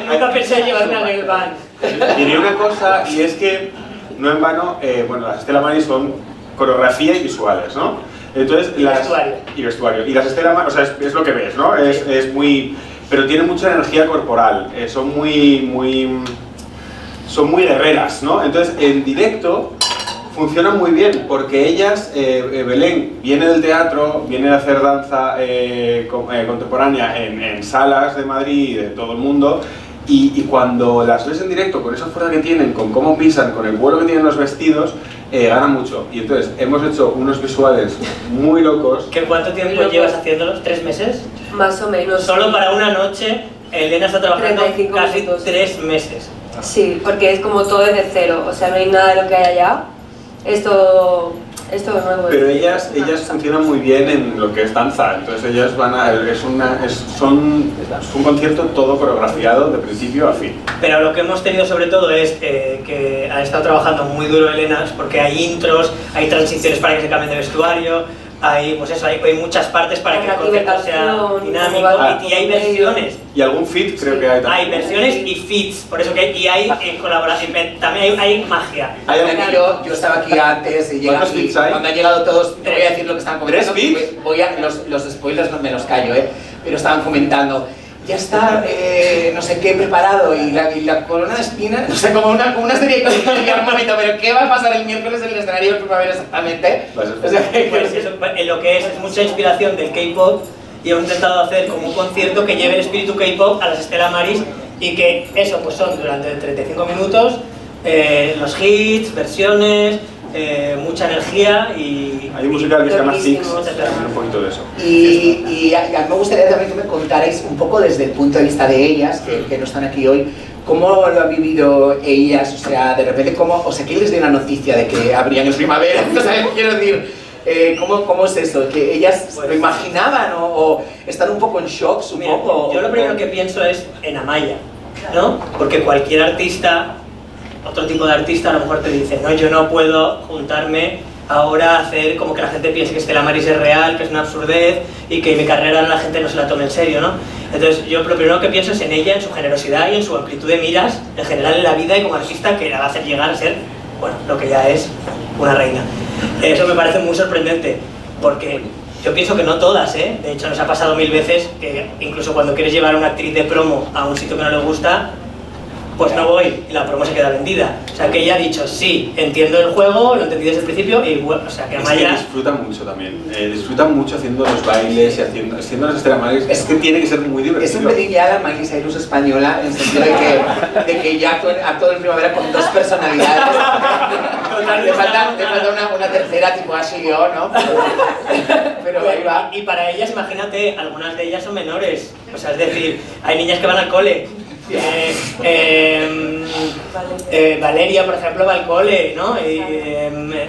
Nunca pensé en llevarme a Girl Band. Diré una cosa, y es que no en vano, bueno, las Stella Maris son coreografía y visuales, ¿no? Entonces, vestuario. Y vestuario. Y las Stella Maris, o sea, es lo que ves, ¿no? Es muy... Pero tienen mucha energía corporal, son muy guerreras, ¿no? Entonces, en directo funcionan muy bien, porque ellas, Belén viene del teatro, viene de hacer danza contemporánea en salas de Madrid y de todo el mundo, y cuando las ves en directo, con esa fuerza que tienen, con cómo pisan, con el vuelo que tienen los vestidos, ganan mucho. Y entonces hemos hecho unos visuales muy locos. ¿Cuánto tiempo llevas haciéndolos? ¿3 meses? Más o menos. Solo para una noche, Elena está trabajando casi minutos. 3 meses. Sí, porque es como todo desde cero, o sea, no hay nada de lo que hay allá. Esto es nuevo. Pero ellas funcionan muy bien en lo que es danza, entonces ellas van a... es un concierto todo coreografiado de principio a fin. Pero lo que hemos tenido sobre todo es que ha estado trabajando muy duro Elena, porque hay intros, hay transiciones para que se cambien de vestuario, hay muchas partes para que el concierto sea dinámico, y hay versiones. Y algún feat creo que hay también. Hay versiones y feats, por eso que hay colaboración, también hay magia. Yo estaba aquí antes y ¿Cuántos feats hay? cuando han llegado todos, te voy a decir lo que estaban comentando. ¿3 feats? Los spoilers no me los callo, pero estaban comentando. Ya está, no sé qué, preparado, y la corona de espinas, o sea, como una serie de cosas que un momento, pero ¿qué va a pasar el miércoles en el escenario de primavera exactamente? O sea, pues eso, en lo que es mucha inspiración del K-pop, y hemos intentado hacer como un concierto que lleve el espíritu K-pop a las Stella Maris, y que eso pues son durante 35 minutos, los hits, versiones, mucha energía y... Hay un musical que se llama Six, un poquito de eso. Y a mí me gustaría también que me contarais un poco desde el punto de vista de ellas, que no están aquí hoy, cómo lo han vivido ellas, o sea, de repente, ¿qué les dio la noticia de que abrían en primavera? O sea, quiero decir, ¿cómo es eso? ¿Que ellas lo imaginaban o están un poco en shock, supongo? Yo lo primero que pienso es en Amaya, ¿no? Porque cualquier artista, otro tipo de artista, a lo mejor te dice, no, yo no puedo juntarme ahora a hacer como que la gente piense que Stella Maris es real, que es una absurdez y que mi carrera la gente no se la tome en serio, ¿no? Entonces yo lo primero que pienso es en ella, en su generosidad y en su amplitud de miras, en general en la vida y como artista, que la va a hacer llegar a ser, bueno, lo que ya es una reina. Eso me parece muy sorprendente, porque yo pienso que no todas, de hecho nos ha pasado 1000 veces que incluso cuando quieres llevar a una actriz de promo a un sitio que no le gusta, pues no voy y la promo se queda vendida. O sea que ella ha dicho, sí, entiendo el juego, lo entendí desde el principio y bueno, o sea que Amaya... Es que disfrutan mucho también, disfrutan mucho haciendo los bailes y haciendo las Stella Maris, es que tiene que ser muy divertido. Es un pelín ya la Miley Cyrus española, en el sentido de que ya actúa en primavera con 2 personalidades. Le falta una tercera tipo Ashley O, ¿no? Pero ahí va. Y para ellas, imagínate, algunas de ellas son menores, o sea, es decir, hay niñas que van al cole. Valeria, por ejemplo, va al cole, ¿no?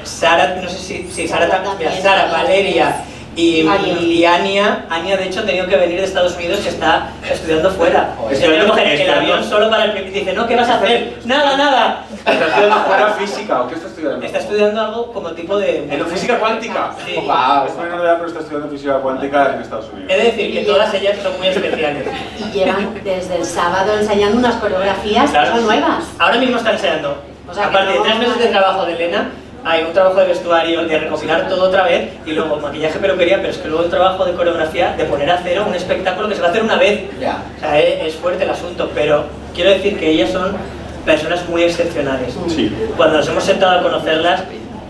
Sara, no sé si Sara también, Sara, Valeria y Ania, de hecho ha tenido que venir de Estados Unidos, que está estudiando fuera. Se lo coger el avión solo para el primer, dice, no, ¿qué vas a hacer? Nada. ¿Está estudiando fuera física o qué está estudiando? Está estudiando algo como tipo de... ¿En física cuántica? Sí. Wow. Es menor de edad, pero está estudiando física cuántica en Estados Unidos. He de decir que todas ellas son muy especiales. Y llevan desde el sábado enseñando unas coreografías que son nuevas. Ahora mismo está ensayando. O sea, aparte de 3 meses de trabajo de Elena, hay un trabajo de vestuario, de recopilar todo otra vez, y luego maquillaje, peluquería, pero es que luego el trabajo de coreografía, de poner a cero un espectáculo que se va a hacer una vez. Ya. O sea, es fuerte el asunto, pero quiero decir que ellas son personas muy excepcionales. Sí. Cuando nos hemos sentado a conocerlas,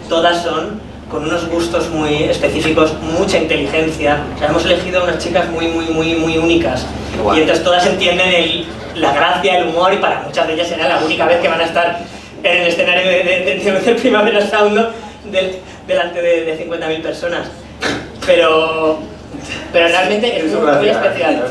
todas son con unos gustos muy específicos, mucha inteligencia. O sea, hemos elegido unas chicas muy únicas. Y entonces todas entienden la gracia, el humor, y para muchas de ellas será la única vez que van a estar en el escenario del Primavera Sound, ¿no? Delante de 50.000 personas. Pero realmente es muy especial.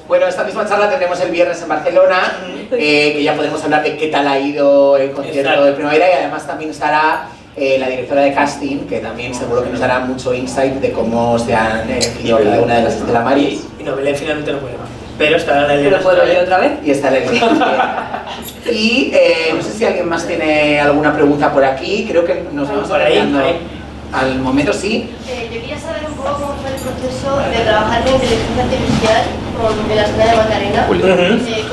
Bueno, esta misma charla tendremos el viernes en Barcelona, que ya podremos hablar de qué tal ha ido el concierto de primavera, y además también estará la directora de casting, que también seguro que nos dará mucho insight de cómo se han elegido cada una de las Stella Maris. Y no, Belén finalmente no puede, pero estará la Elena. ¿Pero puedo yo otra vez? Y está la Elena. Y no sé si alguien más tiene alguna pregunta por aquí, creo que nos vamos por ahí. Al momento sí. Yo quería saber un poco cómo fue el proceso de trabajar con inteligencia artificial con la escena de Macarena.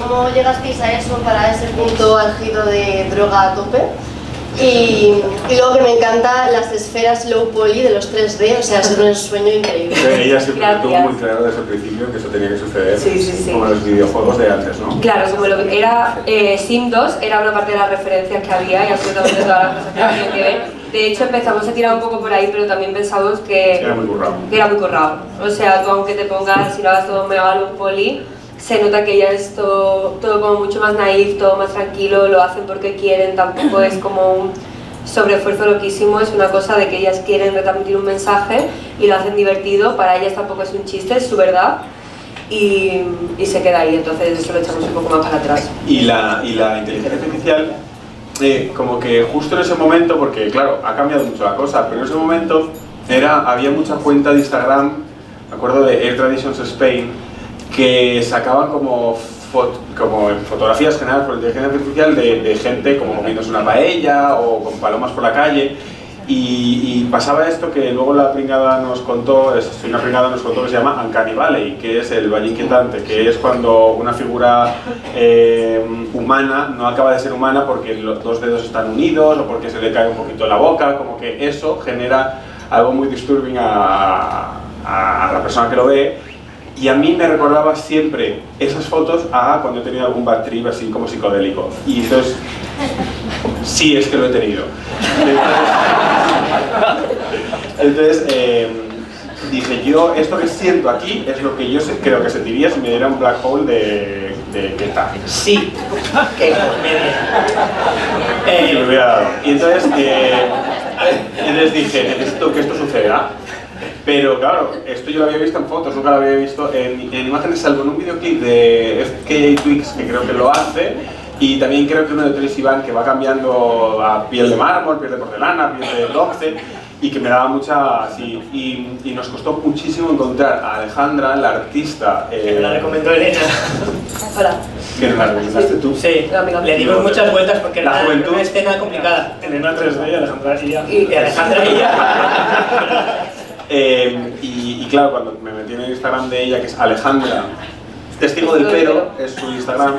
¿Cómo llegasteis a eso para ese punto álgido de droga a tope? Y luego que me encanta la las esferas low poly de los 3D, o sea, es un sueño increíble. Ella siempre Gracias. tuvo muy claro desde el principio que eso tenía que suceder, Sí. como los videojuegos de antes, ¿no? Claro, como lo que era Sim 2 era una parte de las referencias que había y absolutamente todas las cosas que tenían que ver. De hecho, empezamos a tirar un poco por ahí, pero también pensamos que Era muy currado. era muy currado. O sea, tú aunque te pongas, si lo hagas todo mega low poly, se nota que ya es todo como mucho más naif, todo más tranquilo, lo hacen porque quieren, tampoco es como un sobreesfuerzo loquísimo, es una cosa de que ellas quieren retransmitir un mensaje y lo hacen divertido, para ellas tampoco es un chiste, es su verdad y se queda ahí, entonces eso lo echamos un poco más para atrás. Y la inteligencia artificial, como que justo en ese momento, porque claro, ha cambiado mucho la cosa, pero en ese momento había mucha cuenta de Instagram, me acuerdo de Air Traditions Spain, que sacaban como fotografías generadas por inteligencia artificial de gente como comiéndose una paella o con palomas por la calle, y pasaba esto que luego la pringada nos contó, que se llama Uncanny Valley, que es el valle inquietante, que es cuando una figura humana no acaba de ser humana porque los dos dedos están unidos o porque se le cae un poquito la boca, como que eso genera algo muy disturbing a la persona que lo ve. Y a mí me recordaba siempre esas fotos a cuando he tenido algún bad trip así como psicodélico. Y entonces, sí, es que lo he tenido. Entonces dije, yo esto que siento aquí es lo que yo creo que sentiría si me diera un black hole de ¿qué tal? Sí, que Y me hubiera dado. Y entonces dije, necesito que esto suceda. Pero claro, esto yo lo había visto en fotos, nunca lo había visto en imágenes, salvo en un videoclip de FKA Twigs, que creo que lo hace, y también creo que uno de Tracy Van, que va cambiando a piel de mármol, piel de porcelana, piel de bronce, y que me daba mucha... Sí, y nos costó muchísimo encontrar a Alejandra, la artista... me la recomendó Elena. Hola. ¿Quién la recomendaste tú? Sí, le dimos muchas vueltas porque La era juventud. una escena complicada. Elena 3D y Alejandra Illa. Y Alejandra y ella. Y claro, cuando me metí en el Instagram de ella, que es Alejandra, Testigo del Pero, es su Instagram,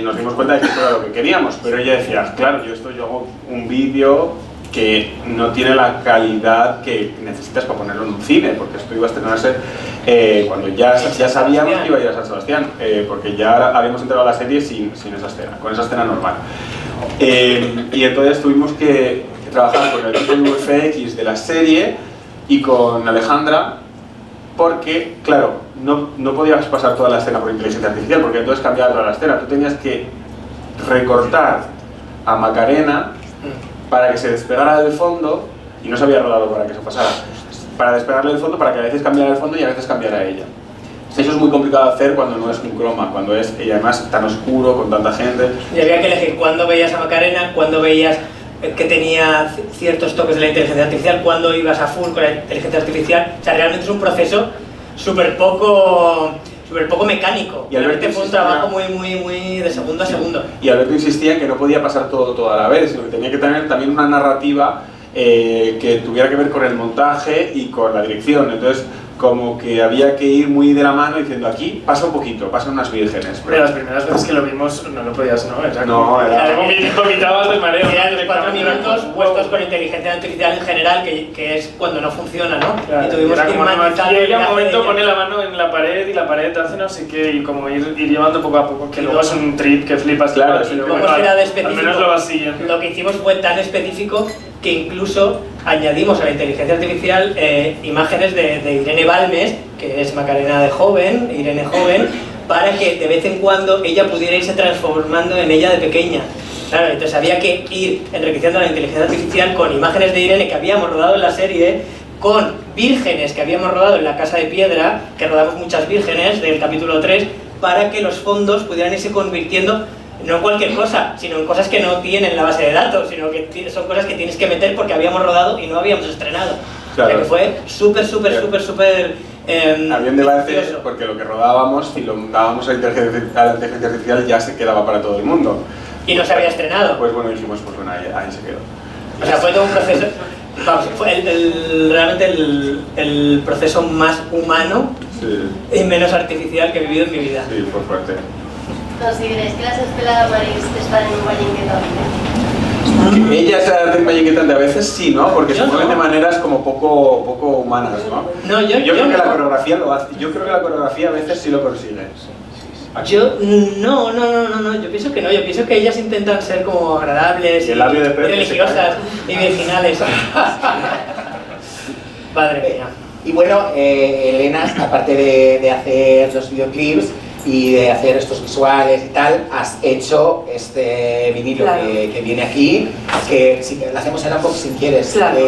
nos dimos cuenta de que esto era lo que queríamos, pero ella decía, claro, yo hago un vídeo que no tiene la calidad que necesitas para ponerlo en un cine, porque esto iba a estrenarse cuando ya sabíamos que iba a ir a San Sebastián, porque ya habíamos entregado la serie sin esa escena, con esa escena normal. Y entonces tuvimos que trabajar con el equipo de VFX de la serie y con Alejandra, porque, claro, no podías pasar toda la escena por inteligencia artificial, porque entonces cambiaba toda la escena. Tú tenías que recortar a Macarena para que se despegara del fondo, y no se había rodado para que eso pasara, para despegarle del fondo, para que a veces cambiara el fondo y a veces cambiara ella. Eso es muy complicado de hacer cuando no es un croma, cuando es, y además tan oscuro, con tanta gente. Y había que elegir cuándo veías a Macarena, cuándo veías que tenía ciertos toques de la inteligencia artificial, cuando ibas a full con la inteligencia artificial. O sea, realmente es un proceso súper poco mecánico. Y Alberto realmente fue un trabajo muy de segundo a segundo. Y Alberto insistía en que no podía pasar todo a la vez, sino que tenía que tener también una narrativa que tuviera que ver con el montaje y con la dirección. Entonces, como que había que ir muy de la mano diciendo, aquí pasa un poquito, pasan unas vírgenes. Pero las primeras veces que lo vimos no lo podías, ¿no? Era... vomitabas del mareo. Eran 4 minutos puestos con inteligencia artificial en general, que es cuando no funciona, ¿no? Claro, y tuvimos que ir matizando. Y ella un el momento viaje de pone la mano en la pared y la pared hace no sé qué, y como ir llevando poco a poco, que luego es un trip que flipas. Claro, pero ¿Cómo bueno, será de al específico? menos lo vas siguiendo. Lo que hicimos fue tan específico que incluso añadimos a la inteligencia artificial imágenes de Irene Balmes, que es Macarena de joven, Irene joven, para que de vez en cuando ella pudiera irse transformando en ella de pequeña. Claro, entonces había que ir enriqueciendo la inteligencia artificial con imágenes de Irene que habíamos rodado en la serie, con vírgenes que habíamos rodado en La Casa de Piedra, que rodamos muchas vírgenes del capítulo 3, para que los fondos pudieran irse convirtiendo no en cualquier cosa, sino en cosas que no tienen la base de datos, sino que son cosas que tienes que meter porque habíamos rodado y no habíamos estrenado. Claro. O sea que fue súper había un debate ambicioso. porque lo que rodábamos, si lo dábamos a la inteligencia artificial, ya se quedaba para todo el mundo. Y no se había estrenado. Pues bueno, dijimos, pues bueno, ahí se quedó. O sea, fue todo un proceso. Vamos, fue realmente el proceso más humano Sí, y menos artificial que he vivido en mi vida. sí, fue fuerte. ¿Consideráis que las estelas maris están en un valle inquietante? Ella se hace inquietante a veces, sí, ¿no? Porque se mueven de maneras como poco humanas, ¿no? No, yo creo que no. la coreografía lo hace. Yo creo que la coreografía a veces sí lo consigue. Yo, no, yo pienso que no, yo pienso que ellas intentan ser como agradables Y el labio de pez que se religiosas y virginales. Madre mía. Y bueno, Elena, aparte de hacer los videoclips y de hacer estos visuales y tal, has hecho este vinilo Claro. que viene aquí, que si lo hacemos en unboxing, ¿quieres? Claro.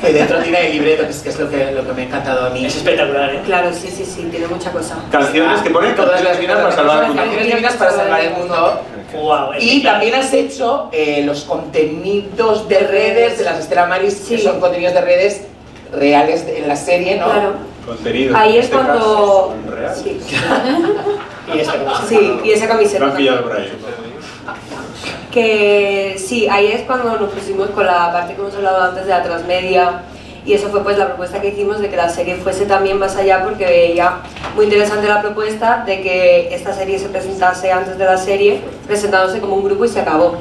Que dentro tiene el libreto, que es lo que me ha encantado a mí. Es espectacular, ¿eh? Claro, sí, tiene mucha cosa. Canciones que ponen todas las vidas para salvar el mundo. Canciones divinas para salvar el mundo. Wow, Y también has hecho los contenidos de redes de las Estela Maris, que Sí. son contenidos de redes reales en la serie, ¿no? Claro. Contenido. Ahí en es este cuando... caso, ¿son reales? Sí. Y este Sí, y esa Lo camiseta. han pillado por ahí. Que sí, ahí es cuando nos pusimos con la parte que hemos hablado antes de la transmedia, y eso fue pues la propuesta que hicimos de que la serie fuese también más allá, porque veía muy interesante la propuesta de que esta serie se presentase antes de la serie, presentándose como un grupo y se acabó.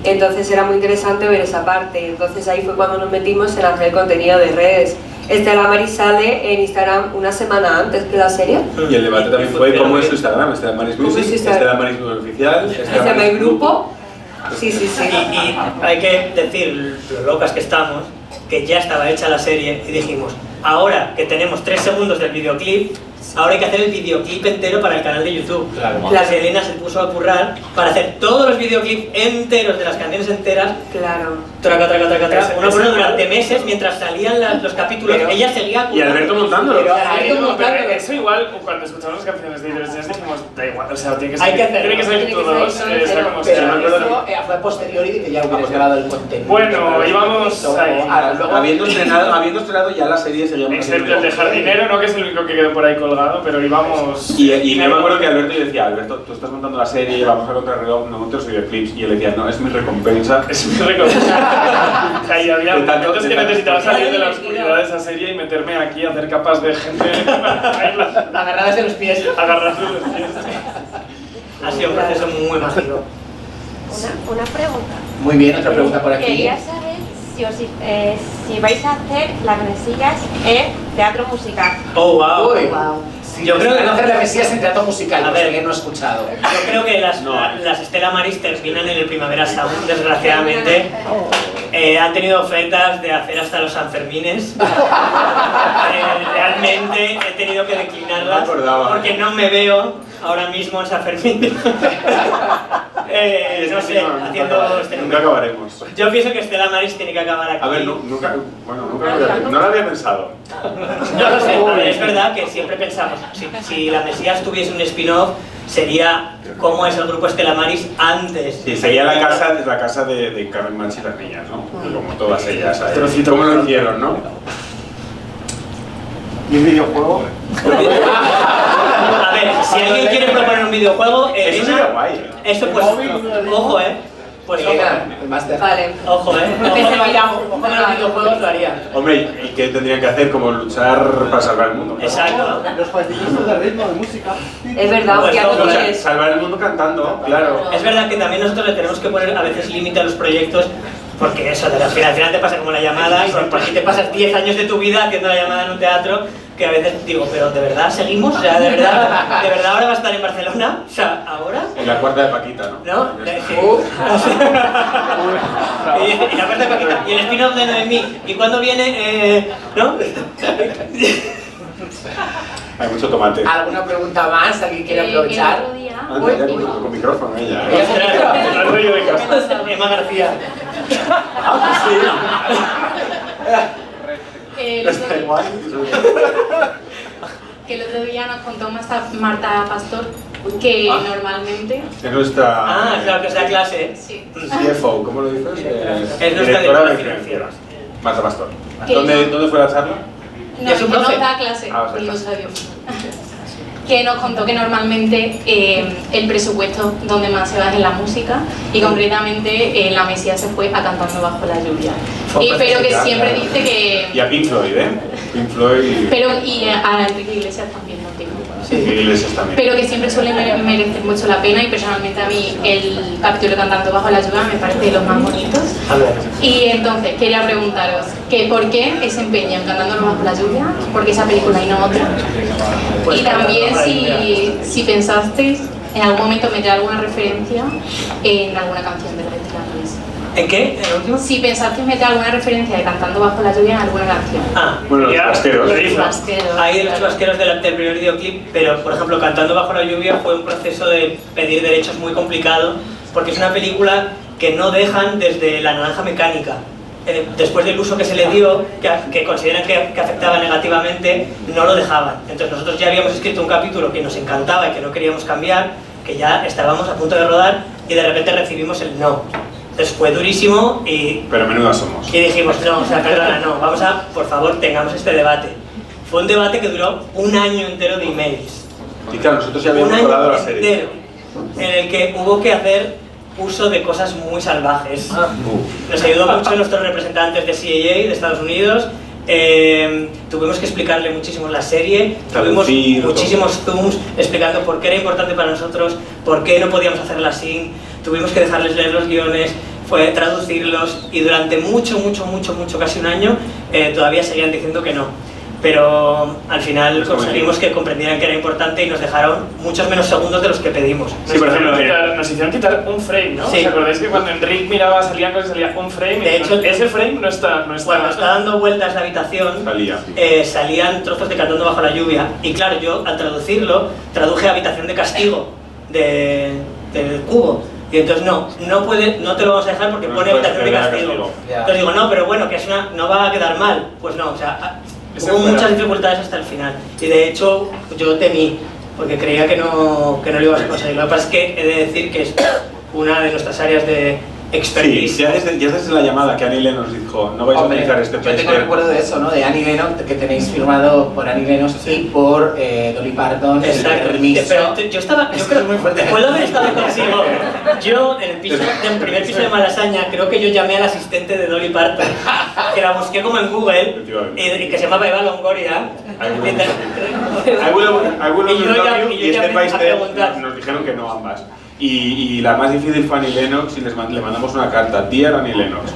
Entonces era muy interesante ver esa parte, entonces ahí fue cuando nos metimos en hacer contenido de redes. Estela Maris sale en Instagram una semana antes que la serie. Y el debate también fue cómo es su Instagram, Estela Maris ¿Cómo es Music, su Instagram? Estela Maris Oficial, Este es mi grupo. Sí. Y hay que decir, lo locas que estamos, que ya estaba hecha la serie y dijimos, ahora que tenemos 3 segundos del videoclip, ahora hay que hacer el videoclip entero para el canal de YouTube. Claro. Entonces Elena se puso a currar para hacer todos los videoclips enteros de las canciones enteras, Claro. traca, Ese- uno por uno ese- durante meses mientras salían los capítulos, Pero- ella seguía Y Alberto montándolo. Pero Ay, Alberto no, pero montándolo. eso igual cuando escuchamos las canciones de Idris Jazz dijimos, da igual, o sea, tiene que Hay salir, que hacerlo. tiene que salir Tiene que todos, salir sea todo como Pero sea. eso fue posteriori de que ya hubieras grabado el contenido. Bueno, íbamos ahí. Luego, Habiendo estrenado ya la serie se llama. Excepto el de jardinero, ¿no? Que es el único que quedó por ahí colgado, pero íbamos... Y yo me acuerdo que Alberto yo decía, Alberto, tú estás montando la serie, vamos a contrarreloj, no montes los videoclips. Y él decía, no, es mi recompensa. Es muy recomendable. O sea, y había De tanto- momentos que de tanto- necesitaba salir de la oscuridad de esa serie y meterme aquí a hacer capas de gente agarradas de los pies. agarrando los pies. Ha sido un proceso muy mágico. Una pregunta. muy bien, otra pregunta por aquí. Quería saber si vais a hacer las mesillas en teatro musical. Oh, wow. Uy. Wow. Yo creo que no hacer la Mesías en teatro musical, A no ver. sé, que no he escuchado. Yo creo que las Estela Maris terminan en el Primavera Sound, desgraciadamente. Han tenido ofertas de hacer hasta los Sanfermines. Realmente he tenido que declinarlas No me acordaba. porque no me veo ahora mismo en Sanfermines. No sé, haciendo este Nunca número. acabaremos. Yo pienso que Estela Maris tiene que acabar aquí. A ver, nunca no lo había pensado. No lo sé, a ver, es verdad que siempre pensamos, si la Mesías tuviese un spin-off, sería cómo es el grupo Estela Maris antes. Sí, sería la casa de Carmen Manchi y las niñas, ¿no? Como todas ellas. ahí. Trocito ¿Cómo lo por hicieron, no? ¿Y un videojuego? A ver, si alguien quiere proponer un videojuego, Eso sería guay. eso pues, ojo, pues Elena, el máster. Vale. ojo, ojo, ojo, los videojuegos lo haría. Hombre, ¿y qué tendrían que hacer? Como luchar para salvar el mundo. Exacto. Los jueguitos de ritmo, de música. Es verdad, Pues ya no, no O sea, tienes. salvar el mundo cantando, claro. Es verdad que también nosotros le tenemos que poner a veces límite a los proyectos, porque eso, al final te pasa como la llamada, y por aquí te pasas 10 años de tu vida haciendo la llamada en un teatro, que a veces digo, pero ¿de verdad seguimos? O sea, ¿de verdad ahora va a estar en Barcelona? O sea, ¿ahora? En la cuarta de Paquita, ¿no? ¿No? Sí. Y la parte de Paquita, y el spin-off de Noemí, ¿y cuándo viene? ¿No? Hay mucho tomate. ¿Alguna pregunta más? ¿Alguien quiere aprovechar? El otro día, Anda, ya con micrófono ella. Al rollo de casa. Emma García. Está igual. Que el otro día nos contó Marta Pastor que normalmente Es nuestra. Ah, claro que es la clase. sí, CFO, ¿cómo lo dices? Es nuestra directora de financiera. financieras. Marta Pastor. Que ¿Dónde fue la charla? no, ¿Es un que no profe? da clase, Ah, o sea, lo clase. sabe. Que nos contó que normalmente el presupuesto donde más se va es en la música y concretamente la Mesías se fue a Cantando bajo la lluvia. Pero que siempre dice Y que... a Pink Floyd, ¿eh? Pink Floyd. Pero y a Enrique Iglesias también nos dijo. Sí. Iglesias también. pero que siempre suele merecer mucho la pena, y personalmente a mí el capítulo de Cantando bajo la lluvia me parece de los más bonitos. A ver. Y entonces quería preguntaros que por qué ese empeño en Cantando bajo la lluvia, por qué esa película y no otra, Pues y también claro, si pensasteis en algún momento meter alguna referencia en alguna canción de Red Clarice. ¿En qué? ¿En el último? Si pensasteis meter alguna referencia de Cantando bajo la lluvia en alguna canción. Ah, Bueno, los chubasqueros. hay de los chubasqueros del primer videoclip, pero por ejemplo Cantando bajo la lluvia fue un proceso de pedir derechos muy complicado, porque es una película que no dejan desde La naranja mecánica. Después del uso que se le dio, que consideran que afectaba negativamente, no lo dejaban. Entonces nosotros ya habíamos escrito un capítulo que nos encantaba y que no queríamos cambiar, que ya estábamos a punto de rodar, y de repente recibimos el no. Entonces fue durísimo Pero menudas somos. y dijimos, no, o sea, perdona, no, vamos a, por favor, tengamos este debate. Fue un debate que duró un año entero de emails. Y claro, nosotros ya Un habíamos año rodado la serie. entero, en el que hubo que hacer uso de cosas muy salvajes. Nos ayudó mucho nuestros representantes de CAA de Estados Unidos. Tuvimos que explicarle muchísimo la serie, tuvimos Traducir, muchísimos zooms explicando por qué era importante para nosotros, por qué no podíamos hacerla así. Tuvimos que dejarles leer los guiones, fue traducirlos, y durante mucho, casi un año, todavía seguían diciendo que no. Pero al final Pues conseguimos que comprendieran que era importante y nos dejaron muchos menos segundos de los que pedimos. Sí, por ejemplo, Nos hicieron quitar un frame, ¿no? Sí. ¿Os acordáis que cuando Enric miraba salían cosas, salía un frame? De hecho, ese frame no está. Cuando está dando vueltas la habitación, salían trozos de Cantando bajo la lluvia. Y claro, yo al traducirlo, traduje Habitación de castigo del Cubo. Y entonces no te lo vamos a dejar porque No pone puedes Habitación de perder castigo. Ya. Entonces digo, no, pero bueno, que es no va a quedar mal. Pues no, o sea, Ese hubo fuera. muchas dificultades hasta el final. Y de hecho, yo temí, porque creía que no lo ibas a conseguir. Lo que pasa es que he de decir que es una de nuestras áreas de Sí, expertise. ya desde la llamada que Annie Lennox dijo, no vais a Hombre, utilizar este yo tengo texto. recuerdo de eso, ¿no? De Annie Lennox, que tenéis firmado por Annie Lennox y por Dolly Parton, el Exacto, permiso. pero yo estaba, Es yo que creo, es muy fuerte. puedo haber estado consigo. Yo en el primer piso de Malasaña, creo que yo llamé al asistente de Dolly Parton, que la busqué como en Google, y que se llamaba Eva Longoria. I will Y yo love ya- you, y yo y ya Step me by empecé a Step preguntar. nos dijeron que no ambas. Y la más difícil fue Annie Lennox y le mandamos una carta, Dear Annie Lennox.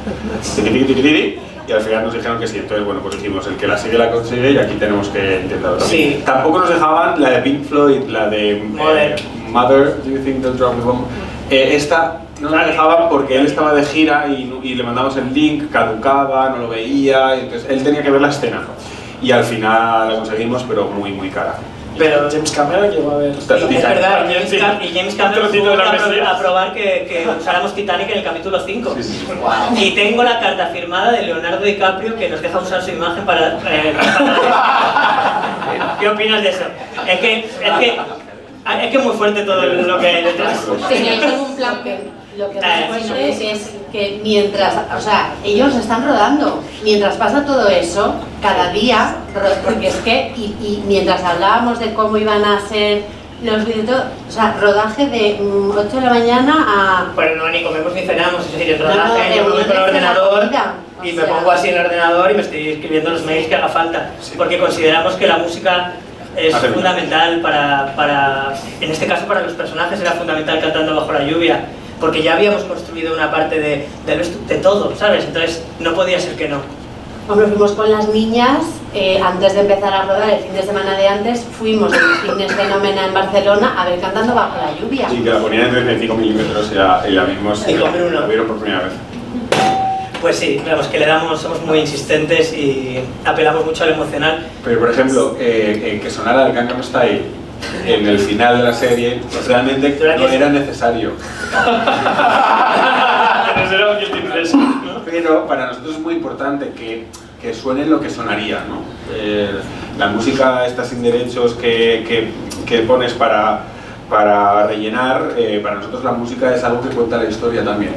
Y al final nos dijeron que sí, entonces bueno, pues dijimos, el que la sigue la consigue y aquí tenemos que intentarlo. Sí. Tampoco nos dejaban la de Pink Floyd, la de Mother, Do You Think They'll Drop Me Bomb? Esta no nos dejaban porque él estaba de gira y le mandamos el link, caducaba, no lo veía, y entonces él tenía que ver la escena. Y al final la conseguimos, pero muy cara. Pero James Cameron llegó a ver. Es verdad, y James Cameron Un trocito tuvo de la que Mesías. aprobar que usáramos Titanic en el capítulo 5. Sí, sí. Wow. Y tengo la carta firmada de Leonardo DiCaprio que nos deja usar su imagen para... ¿Qué opinas de eso? Es que es muy fuerte todo lo que hay detrás. ¿Teníais algún plan B? Lo que más Sí. fuerte es que mientras, o sea, ellos están rodando, mientras pasa todo eso, cada día, porque es que, y mientras hablábamos de cómo iban a ser los vídeos, o sea, rodaje de 8 de la mañana a... Bueno, no, ni comemos ni cenamos, es decir, el No, rodaje, yo me voy con el reuniones de la ordenador comida, o y me sea. pongo así en el ordenador y me estoy escribiendo los mails que haga falta, porque consideramos que la música es Hace fundamental para, en este caso para los personajes era fundamental Cantando bajo la lluvia, porque ya habíamos construido una parte de todo, ¿sabes? Entonces no podía ser que no. Hombre, fuimos con las niñas, antes de empezar a rodar, el fin de semana de antes, fuimos al Cine Fenómena en Barcelona a ver Cantando bajo la lluvia. Sí, que la ponían en 35 milímetros y la vimos, Y con Bruno. la vieron por primera vez. Pues sí, digamos que somos muy insistentes y apelamos mucho al emocional. Pero por ejemplo, que sonara el Gangnam Style en el final de la serie, pues realmente no era necesario. Pero era un guilty pleasure, ¿no? Pero para nosotros es muy importante que suene lo que sonaría, ¿no? La música está sin derechos que pones para rellenar, para nosotros la música es algo que cuenta la historia también.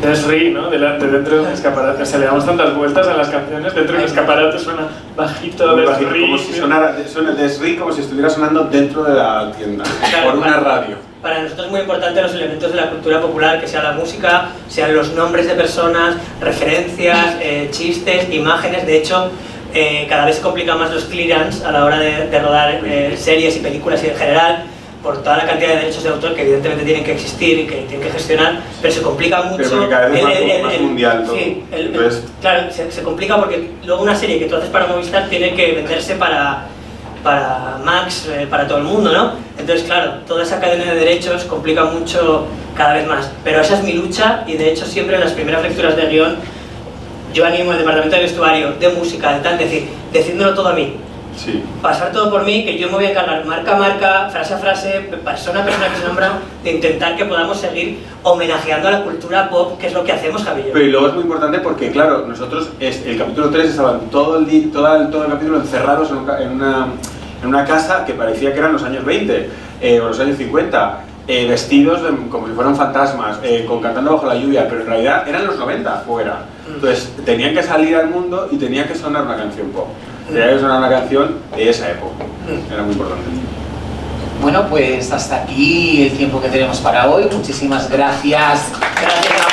Desri, ¿no? Dentro de un escaparate. O sea, le damos tantas vueltas a las canciones, dentro de un escaparate suena bajito, Muy bajito, Desri. como si suena Desri, como si estuviera sonando dentro de la tienda, por una radio. Para nosotros es muy importante los elementos de la cultura popular, que sea la música, sean los nombres de personas, referencias, chistes, imágenes. De hecho, cada vez se complican más los clearance a la hora de rodar series y películas y en general, por toda la cantidad de derechos de autor que evidentemente tienen que existir y que tienen que gestionar, pero se complica mucho. Pero porque cada vez es más mundial todo. Sí, Entonces, claro, se complica porque luego una serie que tú haces para Movistar tiene que venderse para Max, para todo el mundo, ¿no? Entonces, claro, toda esa cadena de derechos complica mucho cada vez más. Pero esa es mi lucha y de hecho siempre en las primeras lecturas de guión yo animo al departamento de vestuario, de música, de tal, decir, decídmelo todo a mí. sí. Pasar todo por mí, que yo me voy a encargar marca a marca, frase a frase, persona a persona que se nombra, de intentar que podamos seguir homenajeando a la cultura pop, que es lo que hacemos, Javi y yo. Pero y luego es muy importante porque, claro, nosotros, el capítulo 3 estaban todo el capítulo encerrados en una casa que parecía que eran los años 20 o los años 50, vestidos como si fueran fantasmas, cantando bajo la lluvia, pero en realidad eran los 90 fuera. Entonces tenían que salir al mundo y tenía que sonar una canción pop. Tenía que sonar una canción de esa época. Era muy importante. Bueno, pues hasta aquí el tiempo que tenemos para hoy. Muchísimas gracias. Gracias a